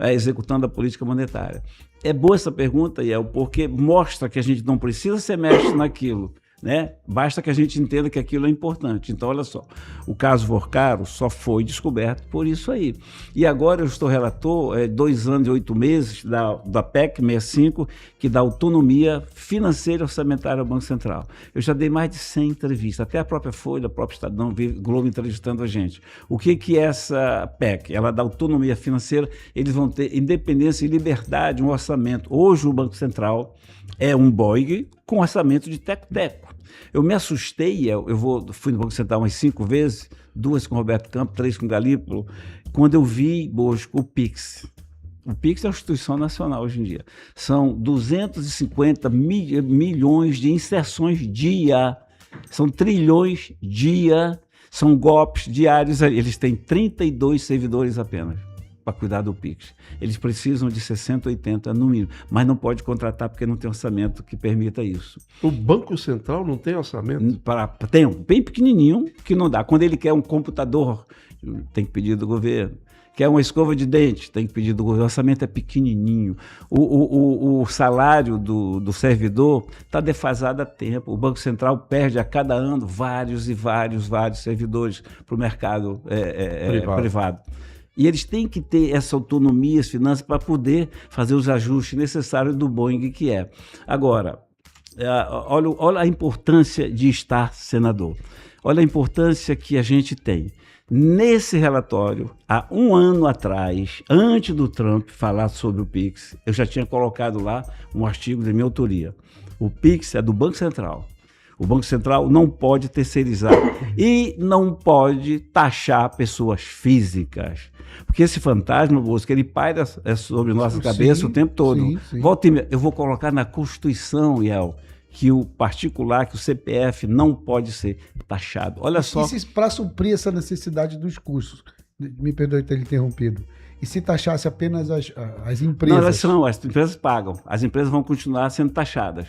executando a política monetária. É boa essa pergunta, Iel, porque mostra que a gente não precisa ser mestre naquilo, né? Basta que a gente entenda que aquilo é importante. Então, olha só, o caso Vorcaro só foi descoberto por isso aí. E agora eu estou relator 2 anos e 8 meses da PEC 65, que dá autonomia financeira e orçamentária ao Banco Central. Eu já dei mais de 100 entrevistas, até a própria Folha, a própria Estadão, Globo entrevistando a gente. O que é essa PEC? Ela dá autonomia financeira, eles vão ter independência e liberdade, um orçamento. Hoje o Banco Central é um Boeing com orçamento de teco-teco. Eu me assustei, fui no Banco Central umas 5 vezes, 2 com o Roberto Campos, 3 com o Galípolo, quando eu vi, Bosco, o Pix. O Pix é uma instituição nacional hoje em dia. São 250 milhões de inserções dia, são trilhões dia, são golpes diários. Eles têm 32 servidores apenas. para cuidar do Pix. Eles precisam de 60, 80 no mínimo, mas não pode contratar porque não tem orçamento que permita isso. O Banco Central não tem orçamento? Tem um bem pequenininho que não dá. Quando ele quer um computador, tem que pedir do governo. Quer uma escova de dente, tem que pedir do governo. O orçamento é pequenininho. O salário do servidor está defasado há tempo. O Banco Central perde a cada ano vários servidores para o mercado privado. E eles têm que ter essa autonomia, as finanças, para poder fazer os ajustes necessários do Boeing que é. Agora, olha a importância de estar senador. Olha a importância que a gente tem. Nesse relatório, há um ano atrás, antes do Trump falar sobre o Pix, eu já tinha colocado lá um artigo de minha autoria. O Pix é do Banco Central. O Banco Central não pode terceirizar e não pode taxar pessoas físicas. Porque esse fantasma, Bosco, ele paira sobre nossa cabeça o tempo todo. Sim. Volta e meia, eu vou colocar na Constituição, Iel, que o particular, que o CPF não pode ser taxado. Olha só. E para suprir essa necessidade dos custos, me perdoe ter interrompido, e se taxasse apenas as empresas? Não, as empresas pagam. As empresas vão continuar sendo taxadas.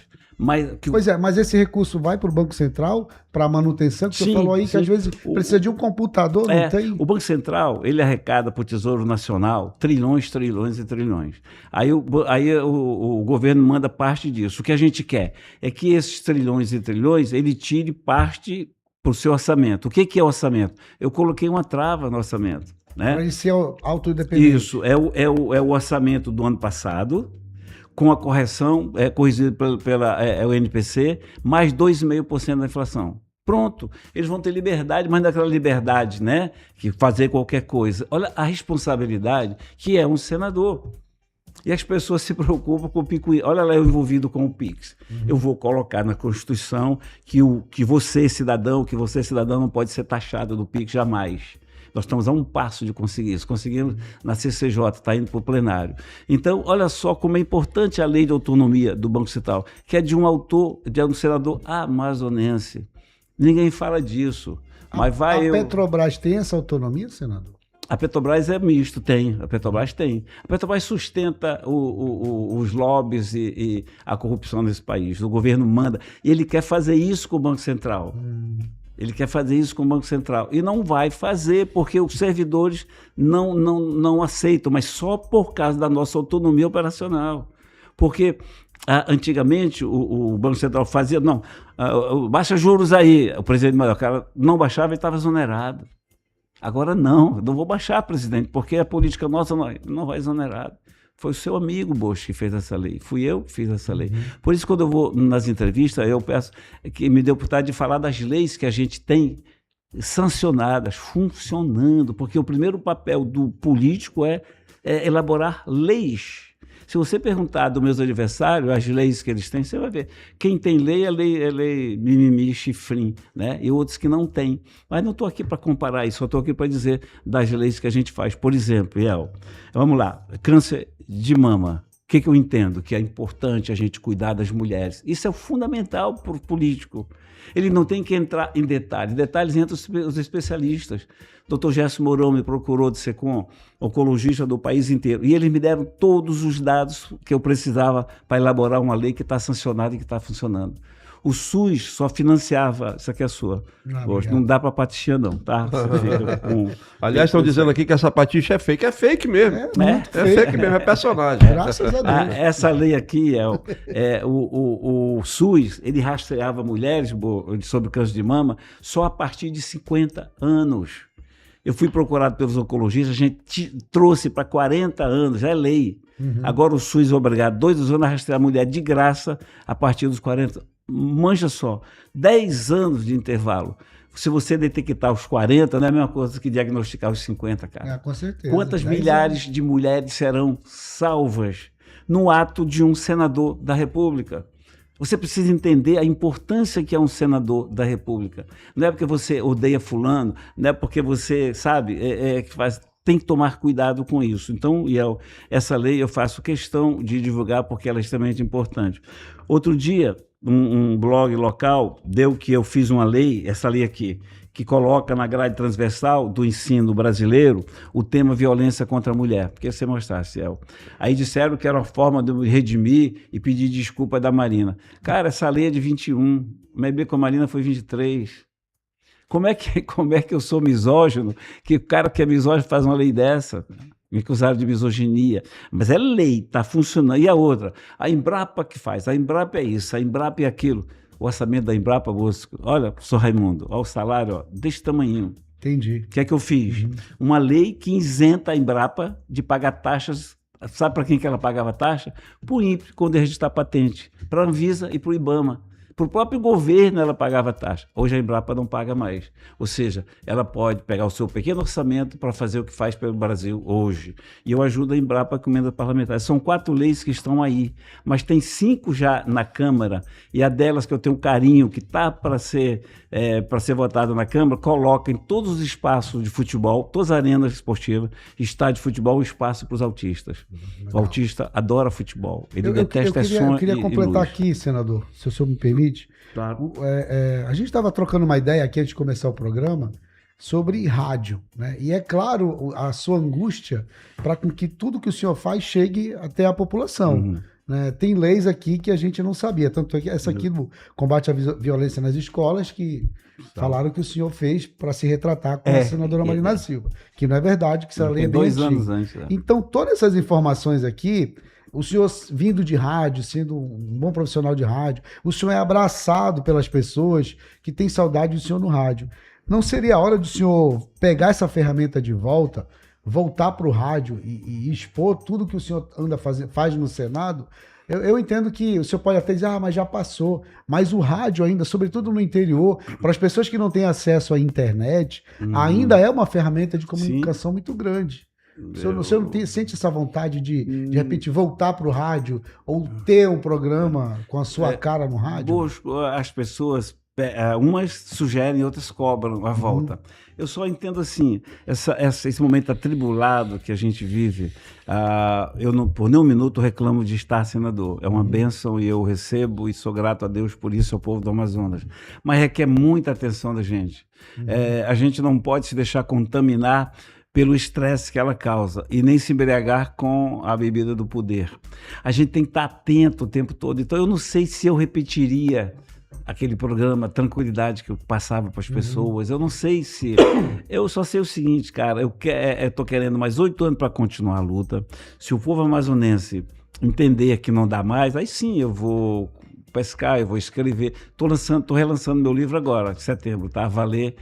Pois é, mas esse recurso vai para o Banco Central, para a manutenção, que você falou aí, que às vezes precisa de um computador, não tem? O Banco Central, ele arrecada para o Tesouro Nacional trilhões. Aí o governo manda parte disso. O que a gente quer é que esses trilhões, ele tire parte para o seu orçamento. O que é orçamento? Eu coloquei uma trava no orçamento. Né? Para ele ser autodependente. Isso, é o orçamento do ano passado, com a correção, corrigida pela UNPC, mais 2,5% da inflação. Pronto, eles vão ter liberdade, mas naquela liberdade, né, que fazer qualquer coisa. Olha a responsabilidade que é um senador. E as pessoas se preocupam com o picuí. Olha lá, eu envolvido com o Pix. Eu vou colocar na Constituição que você, cidadão, não pode ser taxado do Pix jamais. Nós estamos a um passo de conseguir isso. Conseguimos na CCJ, está indo para o plenário. Então, olha só como é importante a lei de autonomia do Banco Central, que é de um senador amazonense. Ninguém fala disso. Mas a Petrobras tem essa autonomia, senador? A Petrobras é misto, tem. A Petrobras tem. A Petrobras sustenta os lobbies e a corrupção nesse país. O governo manda. E ele quer fazer isso com o Banco Central. Ele quer fazer isso com o Banco Central. E não vai fazer porque os servidores não aceitam, mas só por causa da nossa autonomia operacional. Porque antigamente o Banco Central fazia, baixa juros aí. O presidente não baixava e estava exonerado. Agora não vou baixar, presidente, porque a política nossa não vai exonerar. Foi o seu amigo Bosch que fez essa lei, fui eu que fiz essa lei. Por isso, quando eu vou nas entrevistas, eu peço que me dê a oportunidade de falar das leis que a gente tem sancionadas, funcionando, porque o primeiro papel do político é elaborar leis. Se você perguntar dos meus adversários as leis que eles têm, você vai ver. Quem tem lei é lei mimimi, chifrim, né? E outros que não têm. Mas não estou aqui para comparar isso, só estou aqui para dizer das leis que a gente faz. Por exemplo, Iel, vamos lá, câncer de mama. O que eu entendo? Que é importante a gente cuidar das mulheres. Isso é fundamental para o político. Ele não tem que entrar em detalhes. Detalhes entram os especialistas. Dr. Gerson Mourão me procurou de SECOM, oncologista do país inteiro. E eles me deram todos os dados que eu precisava para elaborar uma lei que está sancionada e que está funcionando. O SUS só financiava, isso aqui é sua. Não dá para patixa não, tá? Aliás, estão dizendo aqui que essa patixa é fake. É fake mesmo. É fake mesmo, é personagem. Graças a Deus. Essa lei aqui, o SUS, ele rastreava mulheres sobre câncer de mama só a partir de 50 anos. Eu fui procurado pelos oncologistas, a gente trouxe para 40 anos, já é lei. Agora o SUS é obrigado 2 anos a rastrear a mulher de graça a partir dos 40 anos. Manja só, 10 anos de intervalo. Se você detectar os 40, não é a mesma coisa que diagnosticar os 50, cara. Com certeza. Quantas milhares de mulheres serão salvas no ato de um senador da República? Você precisa entender a importância que é um senador da República. Não é porque você odeia fulano, não é porque você, sabe, tem que tomar cuidado com isso. Então, essa lei eu faço questão de divulgar porque ela é extremamente importante. Outro dia, um blog local deu que eu fiz uma lei, essa lei aqui, que coloca na grade transversal do ensino brasileiro o tema violência contra a mulher. Porque você mostrasse, Ciel. Aí disseram que era uma forma de eu me redimir e pedir desculpa da Marina. Cara, essa lei é de 21, mas com a Marina foi 23. Como é que eu sou misógino, que o cara que é misógino faz uma lei dessa? Me acusaram de misoginia. Mas é lei, está funcionando. E a outra? A Embrapa que faz. A Embrapa é isso, a Embrapa é aquilo. O orçamento da Embrapa, olha, professor Raimundo, olha o salário, ó, desse tamanho. Entendi. O que é que eu fiz? Uma lei que isenta a Embrapa de pagar taxas. Sabe para quem que ela pagava taxa? Para o INPE, quando registrar patente. Para a Anvisa e para o IBAMA. Para o próprio governo ela pagava taxa. Hoje a Embrapa não paga mais. Ou seja, ela pode pegar o seu pequeno orçamento para fazer o que faz pelo Brasil hoje. E eu ajudo a Embrapa com emenda parlamentar. São 4 leis que estão aí, mas tem 5 já na Câmara, e a delas que eu tenho carinho, que está para ser votada na Câmara, coloca em todos os espaços de futebol, todas as arenas esportivas, estádio de futebol, um espaço para os autistas. Legal. O autista adora futebol. Ele detesta som. Eu queria completar aqui, senador, se o senhor me permite. Claro. A gente estava trocando uma ideia aqui antes de começar o programa sobre rádio, né? E é claro a sua angústia para que tudo que o senhor faz chegue até a população. Né? Tem leis aqui que a gente não sabia, tanto que essa aqui do combate à violência nas escolas, que falaram que o senhor fez para se retratar com a senadora Marina Silva, que não é verdade, que essa lei é bem 2 antiga. anos antes. Então, todas essas informações aqui, o senhor vindo de rádio, sendo um bom profissional de rádio, o senhor é abraçado pelas pessoas que têm saudade do senhor no rádio. Não seria a hora do senhor pegar essa ferramenta de volta, voltar para o rádio e expor tudo que o senhor faz no Senado? Eu entendo que o senhor pode até dizer, mas já passou. Mas o rádio ainda, sobretudo no interior, para as pessoas que não têm acesso à internet, ainda é uma ferramenta de comunicação muito grande. O senhor não sente essa vontade de repente, voltar para o rádio ou ter um programa com a sua cara no rádio? As pessoas, umas sugerem, outras cobram a volta. Eu só entendo assim, esse momento atribulado que a gente vive, eu não, por nenhum minuto reclamo de estar senador. É uma bênção e eu recebo e sou grato a Deus por isso, ao povo do Amazonas. Mas requer muita atenção da gente. A gente não pode se deixar contaminar pelo estresse que ela causa, e nem se embriagar com a bebida do poder. A gente tem que estar atento o tempo todo. Então eu não sei se eu repetiria aquele programa Tranquilidade que eu passava para as pessoas. Eu não sei se... Eu só sei o seguinte, cara, eu estou querendo mais 8 anos para continuar a luta. Se o povo amazonense entender que não dá mais, aí sim eu vou pescar, eu vou escrever. Estou relançando meu livro agora, em setembro, tá? A valer.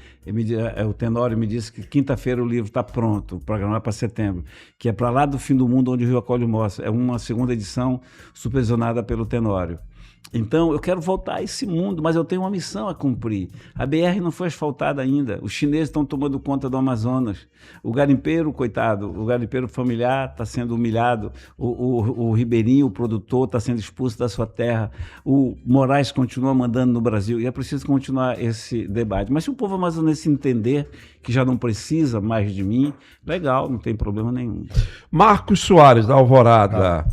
O Tenório me disse que quinta-feira o livro está pronto, programado para setembro, que é para lá do fim do mundo, onde o Rio acolhe o moço. É uma segunda edição supervisionada pelo Tenório. Então, eu quero voltar a esse mundo, mas eu tenho uma missão a cumprir. A BR não foi asfaltada ainda. Os chineses estão tomando conta do Amazonas. O garimpeiro, coitado, o garimpeiro familiar está sendo humilhado. O ribeirinho, o produtor, está sendo expulso da sua terra. O Moraes continua mandando no Brasil. E é preciso continuar esse debate. Mas se o povo amazonense entender que já não precisa mais de mim, legal, não tem problema nenhum. Marcos Soares, da Alvorada.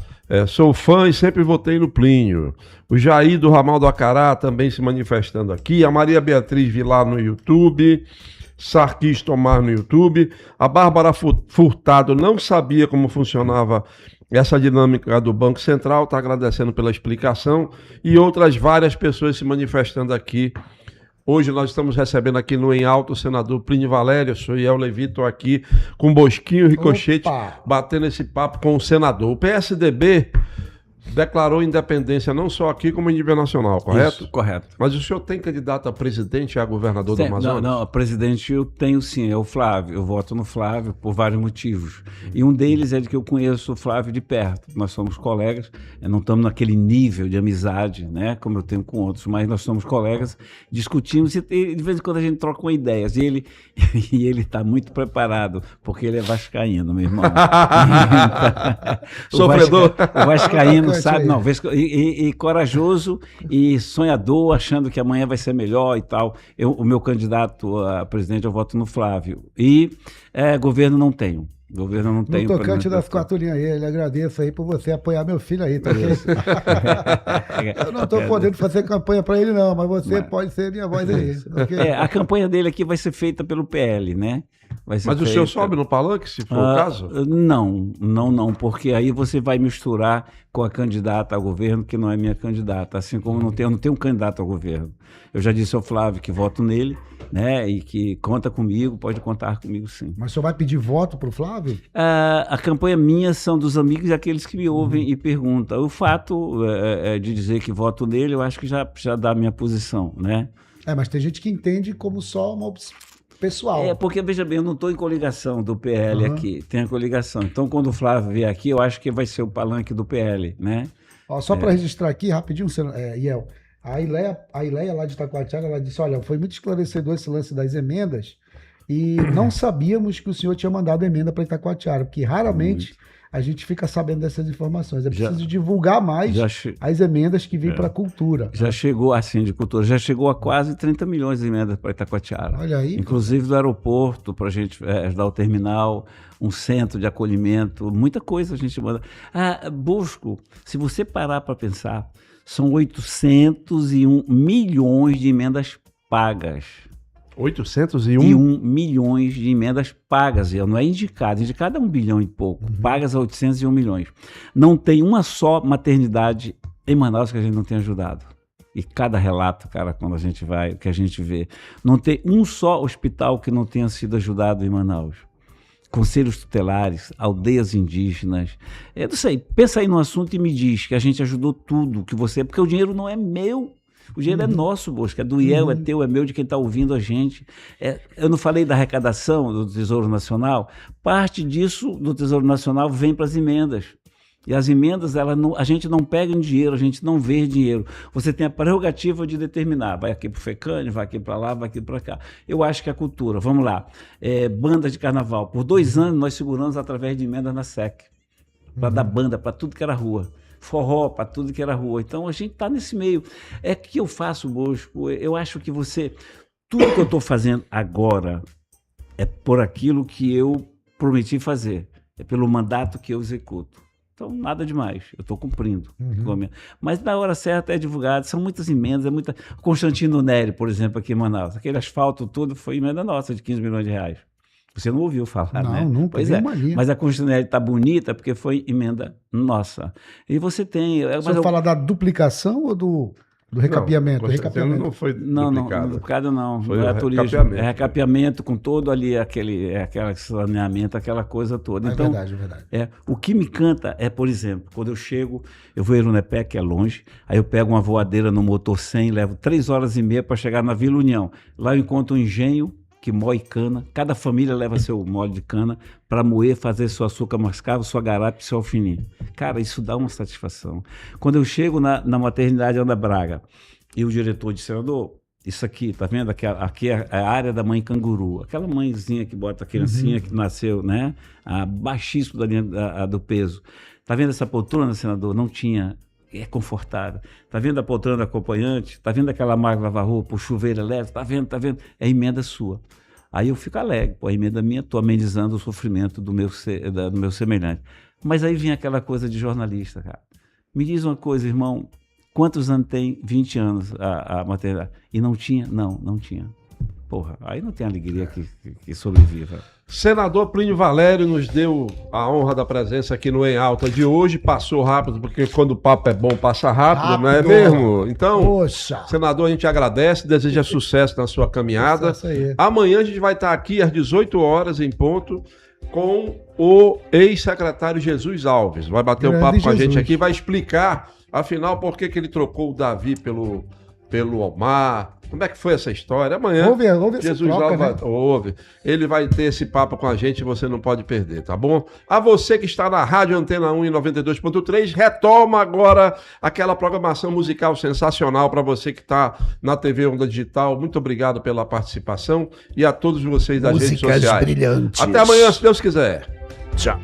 Sou fã e sempre votei no Plínio. O Jair do Ramal do Acará também se manifestando aqui. A Maria Beatriz Vilar no YouTube. Sarquis Tomar no YouTube. A Bárbara Furtado não sabia como funcionava essa dinâmica do Banco Central. Está agradecendo pela explicação. E outras várias pessoas se manifestando aqui. Hoje nós estamos recebendo aqui no Em Alto o senador Plínio Valério, sou eu, Levi, estou aqui com Bosquinho Ricochete, batendo esse papo com o senador. O PSDB declarou independência não só aqui, como em nível nacional, correto? Isso, correto. Mas o senhor tem candidato a presidente e a governador do Amazonas? Não, a presidente eu tenho sim, é o Flávio. Eu voto no Flávio por vários motivos. E um deles é de que eu conheço o Flávio de perto. Nós somos colegas, não estamos naquele nível de amizade, né, como eu tenho com outros, mas nós somos colegas, discutimos e de vez em quando a gente troca uma ideias. E ele está muito preparado, porque ele é vascaíno, meu irmão. Sofredor. O vascaíno sabe, não, e corajoso e sonhador, achando que amanhã vai ser melhor e tal. O meu candidato a presidente, eu voto no Flávio. E governo não tenho. O governo não tem... No tocante das 4 linhas aí, ele agradeço aí por você apoiar meu filho aí, tá? Eu não estou podendo fazer campanha para ele não, mas você pode ser minha voz aí. Okay? A campanha dele aqui vai ser feita pelo PL, né? Mas o senhor sobe no palanque, se for o caso? Não, porque aí você vai misturar com a candidata ao governo, que não é minha candidata, assim como eu não tenho um candidato ao governo. Eu já disse ao Flávio que voto nele, né, e que conta comigo, pode contar comigo sim. Mas o senhor vai pedir voto para o Flávio? A campanha minha são dos amigos e aqueles que me ouvem e perguntam. O fato de dizer que voto nele, eu acho que já dá a minha posição, né? Mas tem gente que entende como só uma opção pessoal. Porque, veja bem, eu não estou em coligação do PL aqui, tem a coligação. Então, quando o Flávio vier aqui, eu acho que vai ser o palanque do PL, né? Só para registrar aqui, rapidinho, Iel, a Ileia lá de Itacoatiara, ela disse, olha, foi muito esclarecedor esse lance das emendas e não sabíamos que o senhor tinha mandado emenda para Itacoatiara, porque raramente a gente fica sabendo dessas informações. É preciso divulgar mais as emendas que vêm para a cultura. Já chegou, assim, de cultura, já chegou a quase 30 milhões de emendas para Itacoatiara. Olha aí. Inclusive do aeroporto, para a gente ajudar o terminal, um centro de acolhimento, muita coisa a gente manda. Bosco, se você parar para pensar, são 801 milhões de emendas pagas. 801 milhões de emendas pagas, não é indicada. Indicada é 1 bilhão e pouco, pagas a 801 milhões. Não tem uma só maternidade em Manaus que a gente não tenha ajudado. E cada relato, cara, quando a gente vai, que a gente vê, não tem um só hospital que não tenha sido ajudado em Manaus. Conselhos tutelares, aldeias indígenas. Eu não sei, pensa aí no assunto e me diz que a gente ajudou tudo, que você... Porque o dinheiro não é meu. O dinheiro é nosso, Bosco, é do IEL, é teu, é meu, de quem está ouvindo a gente. Eu não falei da arrecadação do Tesouro Nacional? Parte disso do Tesouro Nacional vem para as emendas. E as emendas, a gente não pega em dinheiro, a gente não vê dinheiro. Você tem a prerrogativa de determinar, vai aqui para o FECANE, vai aqui para lá, vai aqui para cá. Eu acho que a cultura, vamos lá, bandas de carnaval. Por 2 anos nós seguramos através de emendas na SEC, para dar banda para tudo que era rua. Forró, para tudo que era rua. Então, a gente está nesse meio. É que eu faço, Bosco, eu acho que tudo que eu estou fazendo agora é por aquilo que eu prometi fazer, é pelo mandato que eu executo. Então, nada demais, eu estou cumprindo. Mas na hora certa é divulgado, são muitas emendas, é muita... Constantino Neri, por exemplo, aqui em Manaus, aquele asfalto todo foi emenda nossa de 15 milhões de reais. Você não ouviu falar, não, né? Nunca. Pois mas a Constitucional está bonita porque foi emenda nossa. E você tem... Você fala da duplicação ou do recapeamento? Recapeamento não foi duplicado não. Foi turismo. É recapeamento com todo ali aquele saneamento, aquela coisa toda. Então, verdade. O que me canta é, por exemplo, quando eu chego, eu vou em Irunepé, que é longe, aí eu pego uma voadeira no motor 100, levo 3h30 para chegar na Vila União. Lá eu encontro um engenho que moe cana, cada família leva seu molho de cana para moer, fazer seu açúcar mascavo, sua garape, seu alfinim. Cara, isso dá uma satisfação. Quando eu chego na maternidade Ana Braga e o diretor disse, senador, isso aqui, tá vendo? Aqui é a área da mãe canguru, aquela mãezinha que bota a criancinha que nasceu, né? Baixíssimo da linha do peso. Tá vendo essa poltrona, senador? Não tinha. É confortável. Tá vendo a poltrona acompanhante? Tá vendo aquela máquina lavar roupa, o chuveiro elétrico? Tá vendo? É emenda sua. Aí eu fico alegre, a emenda minha, estou amenizando o sofrimento do meu semelhante. Mas aí vem aquela coisa de jornalista, cara. Me diz uma coisa, irmão, quantos anos tem? 20 anos a maternidade. E não tinha? Não tinha. Porra, aí não tem alegria que sobreviva. Senador Plínio Valério nos deu a honra da presença aqui no Em Alta de hoje. Passou rápido, porque quando o papo é bom, passa rápido, não é mesmo? Então, poxa. Senador, a gente agradece, deseja sucesso na sua caminhada. Amanhã a gente vai estar aqui às 18 horas em ponto com o ex-secretário Jesus Alves. Vai bater um papo com a gente aqui, vai explicar, afinal, por que ele trocou o Davi pelo Omar. Como é que foi essa história? Amanhã, ouve Jesus Alves ouve. Ele vai ter esse papo com a gente e você não pode perder, tá bom? A você que está na Rádio Antena 1 em 92.3, retoma agora aquela programação musical sensacional para você que está na TV Onda Digital. Muito obrigado pela participação e a todos vocês das redes sociais. Brilhantes. Até amanhã, se Deus quiser. Tchau.